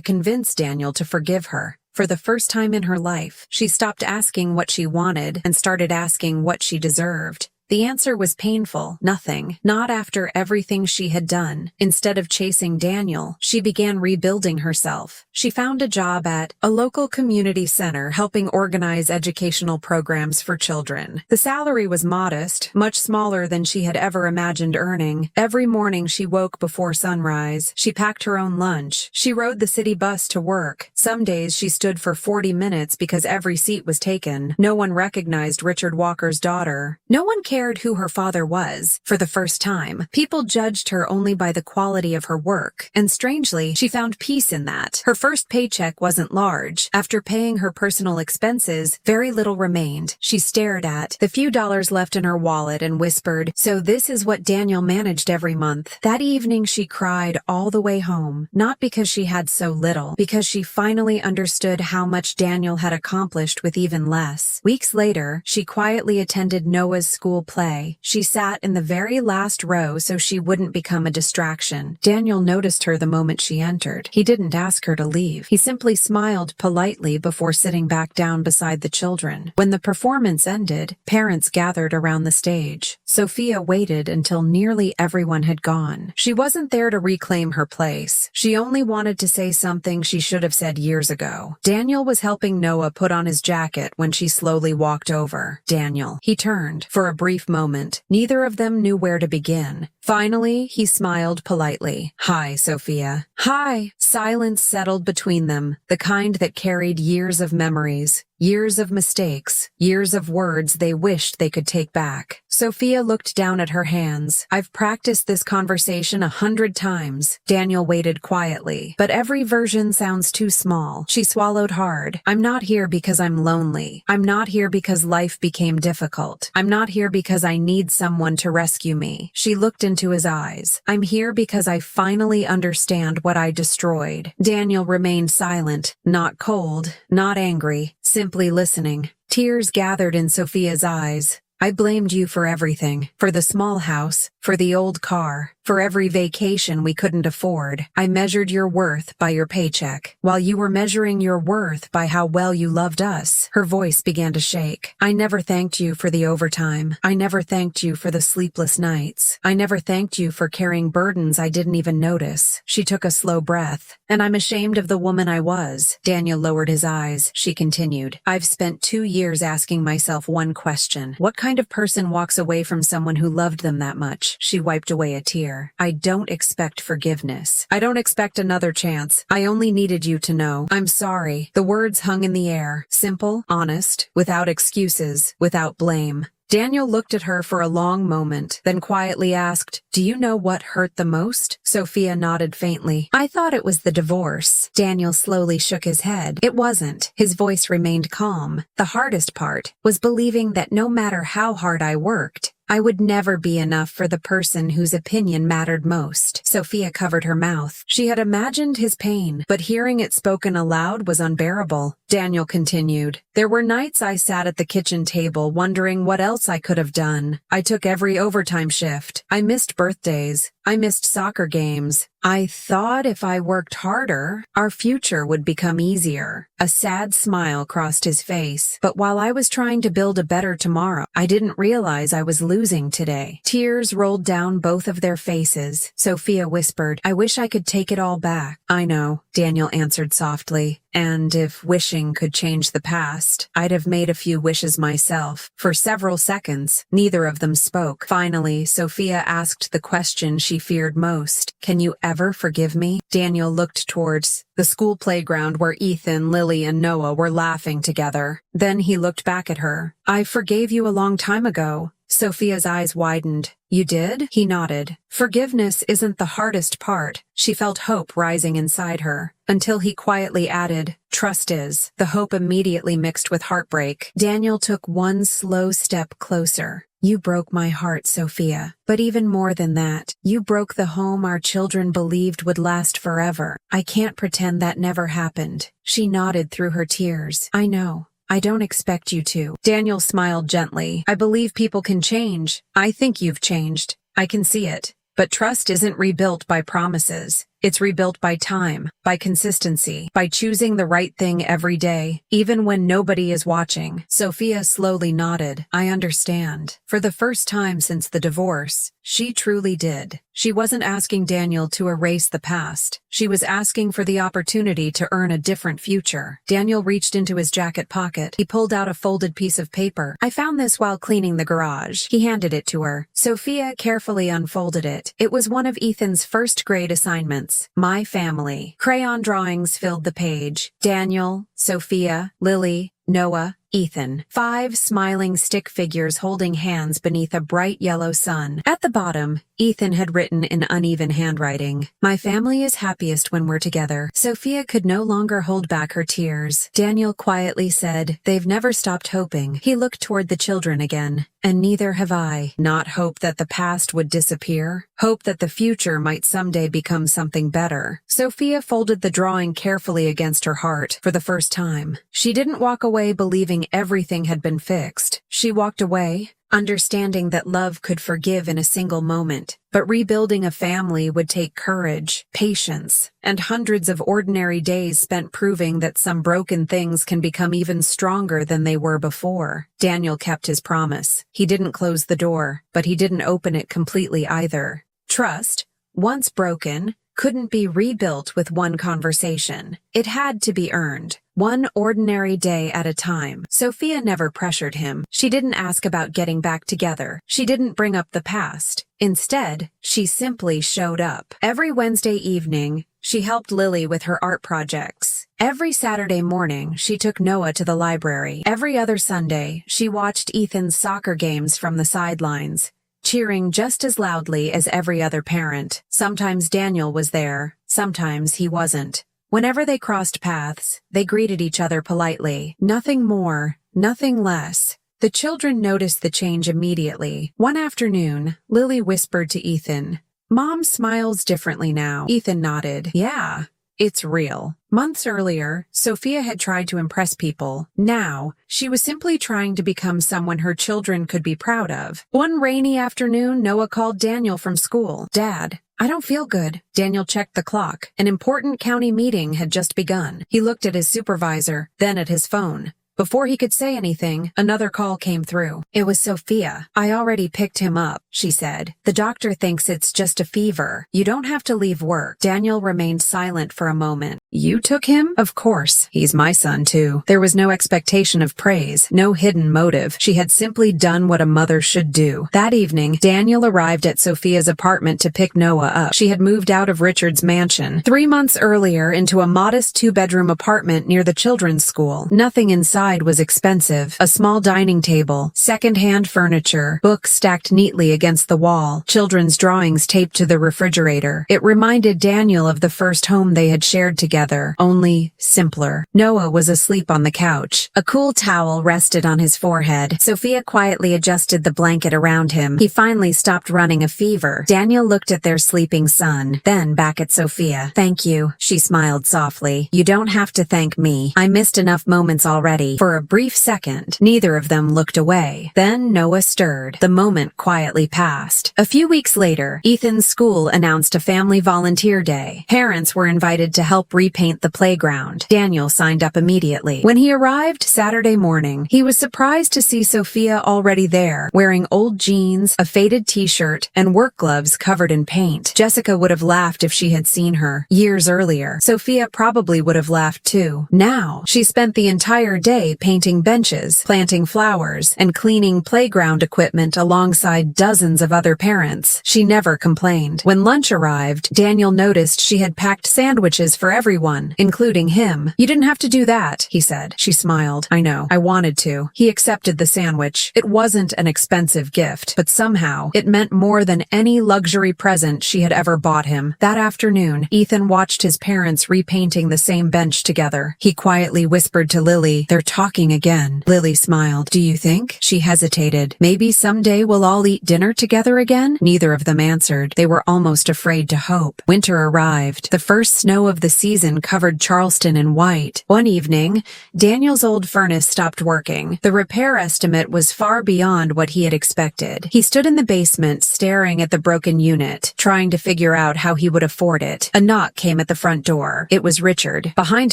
convince Daniel to forgive her. For the first time in her life, she stopped asking what she wanted and started asking what she deserved. The answer was painful. Nothing. Not after everything she had done. Instead of chasing Daniel, she began rebuilding herself. She found a job at a local community center helping organize educational programs for children. The salary was modest, much smaller than she had ever imagined earning. Every morning she woke before sunrise. She packed her own lunch. She rode the city bus to work. Some days she stood for 40 minutes because every seat was taken. No one recognized Richard Walker's daughter. No one cared who her father was. For the first time, people judged her only by the quality of her work, and strangely, she found peace in that. Her first paycheck wasn't large. After paying her personal expenses, very little remained. She stared at the few dollars left in her wallet and whispered, "So this is what Daniel managed every month." That evening she cried all the way home, not because she had so little, because she finally understood how much Daniel had accomplished with even less. Weeks later, she quietly attended Noah's school play. She sat in the very last row so she wouldn't become a distraction. Daniel noticed her the moment she entered. He didn't ask her to leave. He simply smiled politely before sitting back down beside the children. When the performance ended, parents gathered around the stage. Sophia waited until nearly everyone had gone. She wasn't there to reclaim her place. She only wanted to say something she should have said years ago. Daniel was helping Noah put on his jacket when she slowly walked over. Daniel. He turned. For a brief moment, neither of them knew where to begin. Finally, he smiled politely. "Hi, Sophia." "Hi." Silence settled between them, the kind that carried years of memories. Years of mistakes, years of words they wished they could take back. Sophia looked down at her hands. "I've practiced this conversation 100 times. Daniel waited quietly. "But every version sounds too small." She swallowed hard. "I'm not here because I'm lonely. I'm not here because life became difficult. I'm not here because I need someone to rescue me." She looked into his eyes. "I'm here because I finally understand what I destroyed." Daniel remained silent, not cold, not angry, simply listening. Tears gathered in Sophia's eyes. "I blamed you for everything. For the small house, for the old car, for every vacation we couldn't afford. I measured your worth by your paycheck, while you were measuring your worth by how well you loved us." Her voice began to shake. "I never thanked you for the overtime. I never thanked you for the sleepless nights. I never thanked you for carrying burdens I didn't even notice." She took a slow breath. "And I'm ashamed of the woman I was." Daniel lowered his eyes. She continued, "I've spent 2 years asking myself one question. What kind of person walks away from someone who loved them that much?" She wiped away a tear. "I don't expect forgiveness. I don't expect another chance. I only needed you to know. I'm sorry." The words hung in the air, simple, honest, without excuses, without blame. Daniel looked at her for a long moment, then quietly asked, "Do you know what hurt the most?" Sophia nodded faintly. "I thought it was the divorce." Daniel slowly shook his head. "It wasn't." His voice remained calm. "The hardest part was believing that no matter how hard I worked, I would never be enough for the person whose opinion mattered most." Sophia covered her mouth. She had imagined his pain, but hearing it spoken aloud was unbearable. Daniel continued, "There were nights I sat at the kitchen table wondering what else I could have done. I took every overtime shift. I missed birthdays. I missed soccer games. I thought if I worked harder, our future would become easier." A sad smile crossed his face. "But while I was trying to build a better tomorrow, I didn't realize I was losing today." Tears rolled down both of their faces. Sophia whispered, "I wish I could take it all back." "I know," Daniel answered softly. "And if wishing could change the past, I'd have made a few wishes myself." For several seconds, neither of them spoke. Finally, Sophia asked the question she feared most. "Can you ever forgive me?" Daniel looked towards the school playground where Ethan, Lily, and Noah were laughing together. Then he looked back at her. "I forgave you a long time ago." Sophia's eyes widened. "You did?" He nodded. "Forgiveness isn't the hardest part." She felt hope rising inside her, until he quietly added, "Trust is." The hope immediately mixed with heartbreak. Daniel took one slow step closer. "You broke my heart, Sophia. But even more than that, you broke the home our children believed would last forever. I can't pretend that never happened." She nodded through her tears. "I know. I don't expect you to." Daniel smiled gently. "I believe people can change. I think you've changed. I can see it. But trust isn't rebuilt by promises. It's rebuilt by time, by consistency, by choosing the right thing every day, even when nobody is watching." Sophia slowly nodded. "I understand." For the first time since the divorce, she truly did. She wasn't asking Daniel to erase the past. She was asking for the opportunity to earn a different future. Daniel reached into his jacket pocket. He pulled out a folded piece of paper. "I found this while cleaning the garage." He handed it to her. Sophia carefully unfolded it. It was one of Ethan's first grade assignments. My family. Crayon drawings filled the page. Daniel, Sophia, Lily, Noah, Ethan. 5 smiling stick figures holding hands beneath a bright yellow sun. At the bottom, Ethan had written in uneven handwriting, "My family is happiest when we're together." Sophia could no longer hold back her tears. Daniel quietly said, "They've never stopped hoping." He looked toward the children again. "And neither have I." Not hope that the past would disappear. Hope that the future might someday become something better. Sophia folded the drawing carefully against her heart for the first time. She didn't walk away believing everything had been fixed. She walked away understanding that love could forgive in a single moment. But rebuilding a family would take courage, patience, and hundreds of ordinary days spent proving that some broken things can become even stronger than they were before. Daniel kept his promise. He didn't close the door, but he didn't open it completely either. Trust, once broken, couldn't be rebuilt with one conversation. It had to be earned, one ordinary day at a time. Sophia never pressured him. She didn't ask about getting back together. She didn't bring up the past. Instead, she simply showed up. Every Wednesday evening, she helped Lily with her art projects. Every Saturday morning, she took Noah to the library. Every other Sunday, she watched Ethan's soccer games from the sidelines, cheering just as loudly as every other parent. Sometimes Daniel was there, sometimes he wasn't. Whenever they crossed paths, they greeted each other politely. Nothing more, nothing less. The children noticed the change immediately. One afternoon, Lily whispered to Ethan, "Mom smiles differently now." Ethan nodded. "Yeah, it's real." Months earlier, Sophia had tried to impress people. Now, she was simply trying to become someone her children could be proud of. One rainy afternoon, Noah called Daniel from school. "Dad, I don't feel good." Daniel checked the clock. An important county meeting had just begun. He looked at his supervisor, then at his phone. Before he could say anything, another call came through. It was Sophia. "I already picked him up," she said. "The doctor thinks it's just a fever. You don't have to leave work." Daniel remained silent for a moment. "You took him?" "Of course. He's my son, too." There was no expectation of praise, no hidden motive. She had simply done what a mother should do. That evening, Daniel arrived at Sophia's apartment to pick Noah up. She had moved out of Richard's mansion 3 months earlier into a modest 2-bedroom apartment near the children's school. Nothing inside was expensive. A small dining table, second-hand furniture, books stacked neatly against the wall, children's drawings taped to the refrigerator. It reminded Daniel of the first home they had shared together, only simpler. Noah was asleep on the couch. A cool towel rested on his forehead. Sophia quietly adjusted the blanket around him. He finally stopped running a fever. Daniel looked at their sleeping son, then back at Sophia. "Thank you," she smiled softly. "You don't have to thank me. I missed enough moments already." For a brief second, neither of them looked away. Then Noah stirred. The moment quietly passed. A few weeks later, Ethan's school announced a family volunteer day. Parents were invited to help repaint the playground. Daniel signed up immediately. When he arrived Saturday morning, he was surprised to see Sophia already there, wearing old jeans, a faded t-shirt, and work gloves covered in paint. Jessica would have laughed if she had seen her. Years earlier, Sophia probably would have laughed too. Now, she spent the entire day painting benches, planting flowers, and cleaning playground equipment alongside dozens of other parents. She never complained. When lunch arrived, Daniel noticed she had packed sandwiches for everyone, including him. "You didn't have to do that," he said. She smiled. "I know. I wanted to." He accepted the sandwich. It wasn't an expensive gift, but somehow it meant more than any luxury present she had ever bought him. That afternoon, Ethan watched his parents repainting the same bench together. He quietly whispered to Lily, "They're talking again." Lily smiled. "Do you think?" She hesitated. "Maybe someday we'll all eat dinner together again?" Neither of them answered. They were almost afraid to hope. Winter arrived. The first snow of the season covered Charleston in white. One evening, Daniel's old furnace stopped working. The repair estimate was far beyond what he had expected. He stood in the basement, staring at the broken unit, trying to figure out how he would afford it. A knock came at the front door. It was Richard. Behind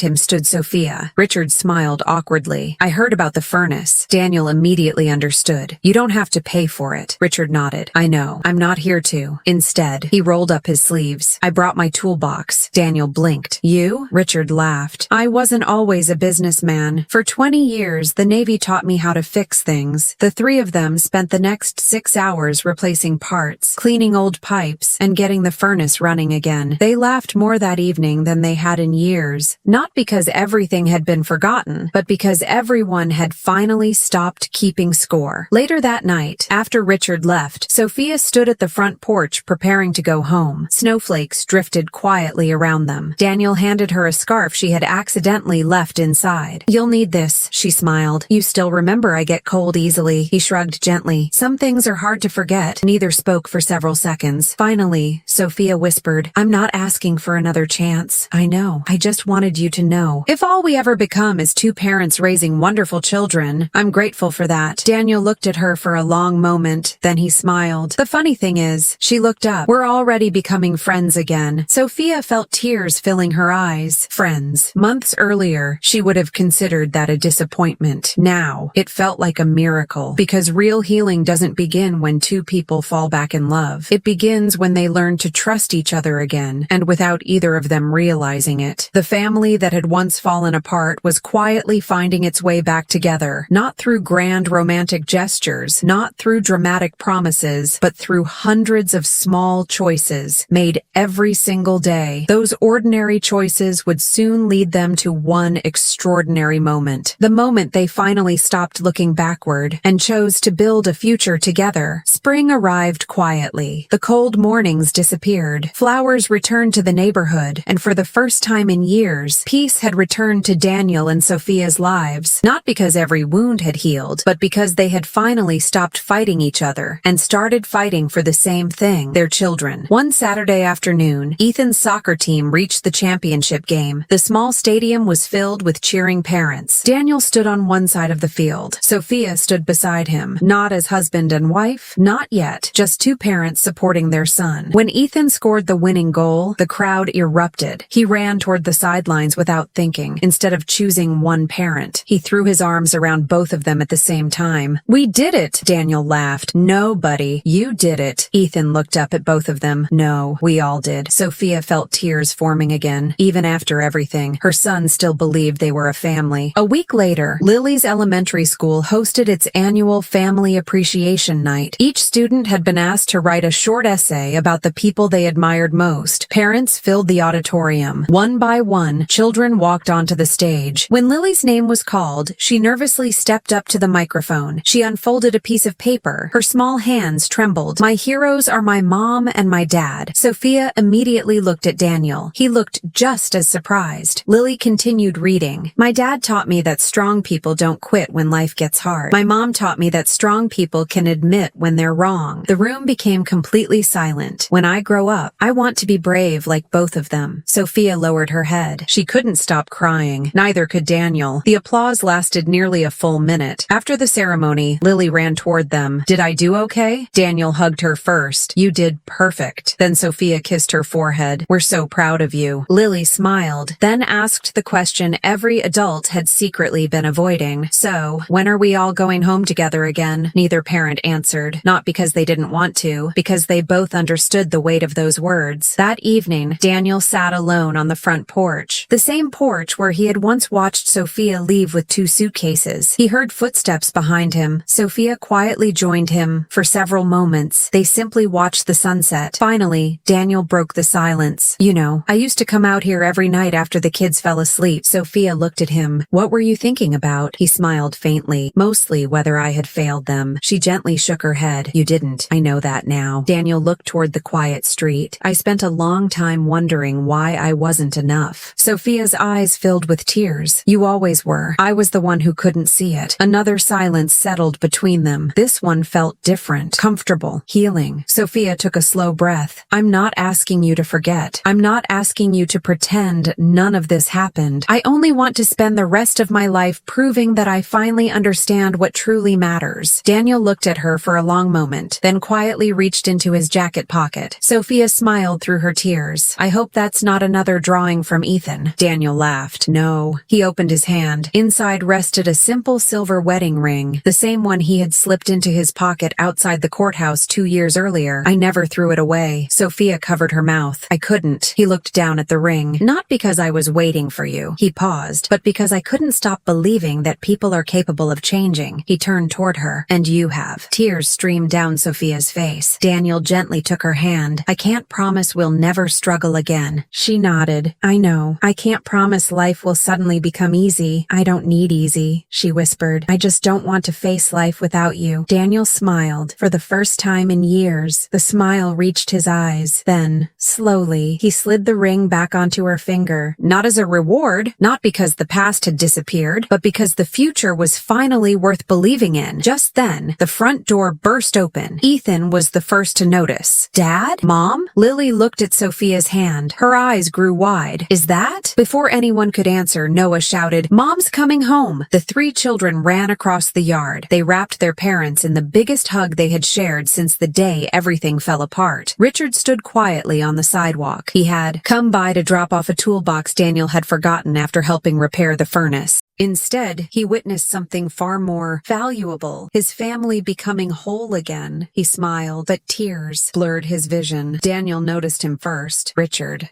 him stood Sophia. Richard smiled awkwardly. "I heard about the furnace." Daniel immediately understood. "You don't have to pay for it." Richard nodded. "I know. I'm not here to." Instead, he rolled up his sleeves. "I brought my toolbox." Daniel blinked. "You?" Richard laughed. "I wasn't always a businessman. For 20 years, the Navy taught me how to fix things." The three of them spent the next 6 hours replacing parts, cleaning old pipes, and getting the furnace running again. They laughed more that evening than they had in years, not because everything had been forgotten, but because everyone had finally stopped keeping score. Later that night, after Richard left, Sophia stood at the front porch preparing to go home. Snowflakes drifted quietly around them. Daniel handed her a scarf she had accidentally left inside. "You'll need this," she smiled. "You still remember I get cold easily." He shrugged gently. "Some things are hard to forget." Neither spoke for several seconds. Finally, Sophia whispered, "I'm not asking for another chance. I know. I just wanted you to know. If all we ever become is two parents raising wonderful children. I'm grateful for that. Daniel looked at her for a long moment, then he smiled. The funny thing is, she looked up. We're already becoming friends again. Sophia felt tears filling her eyes. Friends. Months earlier, she would have considered that a disappointment. Now, it felt like a miracle, because real healing doesn't begin when two people fall back in love. It begins when they learn to trust each other again, and without either of them realizing it. The family that had once fallen apart was quietly finding its way back together, not through grand romantic gestures, not through dramatic promises, but through hundreds of small choices made every single day. Those ordinary choices would soon lead them to one extraordinary moment. The moment they finally stopped looking backward and chose to build a future together. Spring arrived quietly. The cold mornings disappeared. Flowers returned to the neighborhood, and for the first time in years, peace had returned to Daniel and Sophia's lives. Not because every wound had healed, but because they had finally stopped fighting each other and started fighting for the same thing, their children. One Saturday afternoon, Ethan's soccer team reached the championship game. The small stadium was filled with cheering parents. Daniel stood on one side of the field. Sophia stood beside him, not as husband and wife, not yet, just two parents supporting their son. When Ethan scored the winning goal, the crowd erupted. He ran toward the sidelines without thinking. Instead of choosing one parent, he threw his arms around both of them at the same time. "We did it!" Daniel laughed. "No, buddy, you did it." Ethan looked up at both of them. "No, we all did." Sophia felt tears forming again. Even after everything, her son still believed they were a family. A week later, Lily's elementary school hosted its annual Family Appreciation Night. Each student had been asked to write a short essay about the people they admired most. Parents filled the auditorium. One by one, children walked onto the stage. When Lily's name was called, she nervously stepped up to the microphone. She unfolded a piece of paper. Her small hands trembled. "My heroes are my mom and my dad." Sophia immediately looked at Daniel. He looked just as surprised. Lily continued reading. "My dad taught me that strong people don't quit when life gets hard. My mom taught me that strong people can admit when they're wrong." The room became completely silent. "When I grow up, I want to be brave like both of them." Sophia lowered her head. She couldn't stop crying. Neither could Daniel. The applause lasted nearly a full minute. After the ceremony, Lily ran toward them. "Did I do okay?" Daniel hugged her first. "You did perfect." Then Sophia kissed her forehead. "We're so proud of you." Lily smiled, then asked the question every adult had secretly been avoiding. "So, when are we all going home together again?" Neither parent answered, not because they didn't want to, because they both understood the weight of those words. That evening, Daniel sat alone on the front porch. The same porch where he had once watched Sophia leave with 2 suitcases. He heard footsteps behind him. Sophia quietly joined him. For several moments, they simply watched the sunset. Finally, Daniel broke the silence. "You know, I used to come out here every night after the kids fell asleep." Sophia looked at him. "What were you thinking about?" He smiled faintly. "Mostly whether I had failed them." She gently shook her head. "You didn't. I know that now." Daniel looked toward the quiet street. "I spent a long time wondering why I wasn't enough." Sophia's eyes filled with tears. "You always were. I was the one who couldn't see it." Another silence settled between them. This one felt different, comfortable, healing. Sophia took a slow breath. "I'm not asking you to forget. I'm not asking you to pretend none of this happened. I only want to spend the rest of my life proving that I finally understand what truly matters." Daniel looked at her for a long moment, then quietly reached into his jacket pocket. Sophia smiled through her tears. "I hope that's not another drawing from Ethan." Daniel laughed. "No." He opened his hand. Inside rested a simple silver wedding ring, the same one he had slipped into his pocket outside the courthouse 2 years earlier. "I never threw it away." Sophia covered her mouth. "I couldn't." He looked down at the ring. "Not because I was waiting for you." He paused. "But because I couldn't stop believing that people are capable of changing." He turned toward her. "And you have." Tears streamed down Sophia's face. Daniel gently took her hand. "I can't promise we'll never struggle again." She nodded. "I know. I can't promise life will suddenly become easy. I don't need easy," she whispered. "I just don't want to face life without you." Daniel smiled. For the first time in years, the smile reached his eyes. Then, slowly, he slid the ring back onto her finger. Not as a reward, not because the past had disappeared, but because the future was finally worth believing in. Just then, the front door burst open. Ethan was the first to notice. "Dad? Mom?" Lily looked at Sophia's hand. Her eyes grew wide. "Is that?" Before anyone could answer, Noah shouted, "Mom's coming home." The three children ran across the yard. They wrapped their parents in the biggest hug they had shared since the day everything fell apart. Richard stood quietly on the sidewalk. He had come by to drop off a toolbox Daniel had forgotten after helping repair the furnace. Instead, he witnessed something far more valuable, his family becoming whole again. He smiled, but tears blurred his vision. Daniel noticed him first. Richard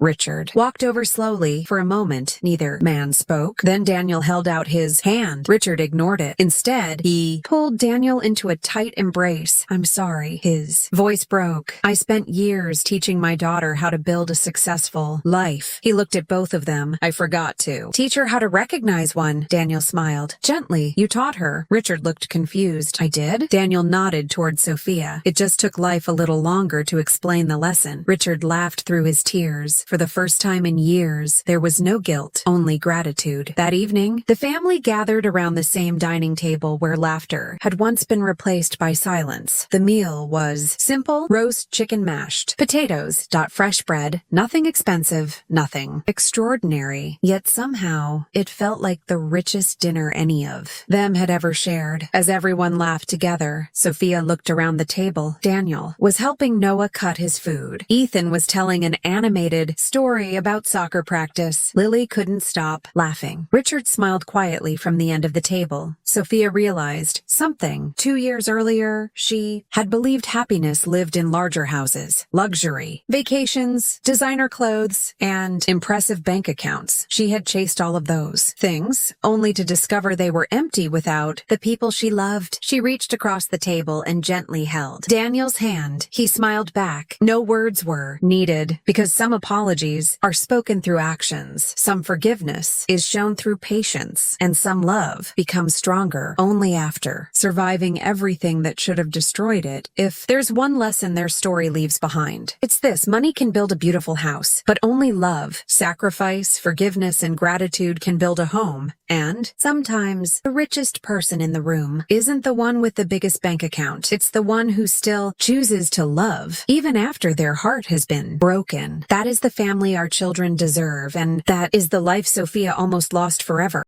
walked over slowly. For a moment, neither man spoke. Then Daniel held out his hand. Richard ignored it. Instead, he pulled Daniel into a tight embrace. "I'm sorry." His voice broke. "I spent years teaching my daughter how to build a successful life." He looked at both of them. "I forgot to teach her how to recognize one." Daniel smiled. "Gently. You taught her." Richard looked confused. "I did?" Daniel nodded toward Sophia. "It just took life a little longer to explain the lesson." Richard laughed through his tears. For the first time in years, there was no guilt, only gratitude. That evening, the family gathered around the same dining table where laughter had once been replaced by silence. The meal was simple: roast chicken mashed, potatoes, fresh bread, nothing expensive, nothing extraordinary. Yet somehow, it felt like the richest dinner any of them had ever shared. As everyone laughed together, Sophia looked around the table. Daniel was helping Noah cut his food. Ethan was telling an animated story about soccer practice. Lily couldn't stop laughing. Richard smiled quietly from the end of the table. Sophia realized something. 2 years earlier, she had believed happiness lived in larger houses, luxury, vacations, designer clothes, and impressive bank accounts. She had chased all of those things, only to discover they were empty without the people she loved. She reached across the table and gently held Daniel's hand. He smiled back. No words were needed, because some apologies are spoken through actions, some forgiveness is shown through patience, and some love becomes stronger only after surviving everything that should have destroyed it. If there's one lesson their story leaves behind, it's this: money can build a beautiful house, but only love, sacrifice, forgiveness, and gratitude can build a home. And sometimes the richest person in the room isn't the one with the biggest bank account. It's the one who still chooses to love, even after their heart has been broken. That is the family our children deserve, and that is the life Sophia almost lost forever.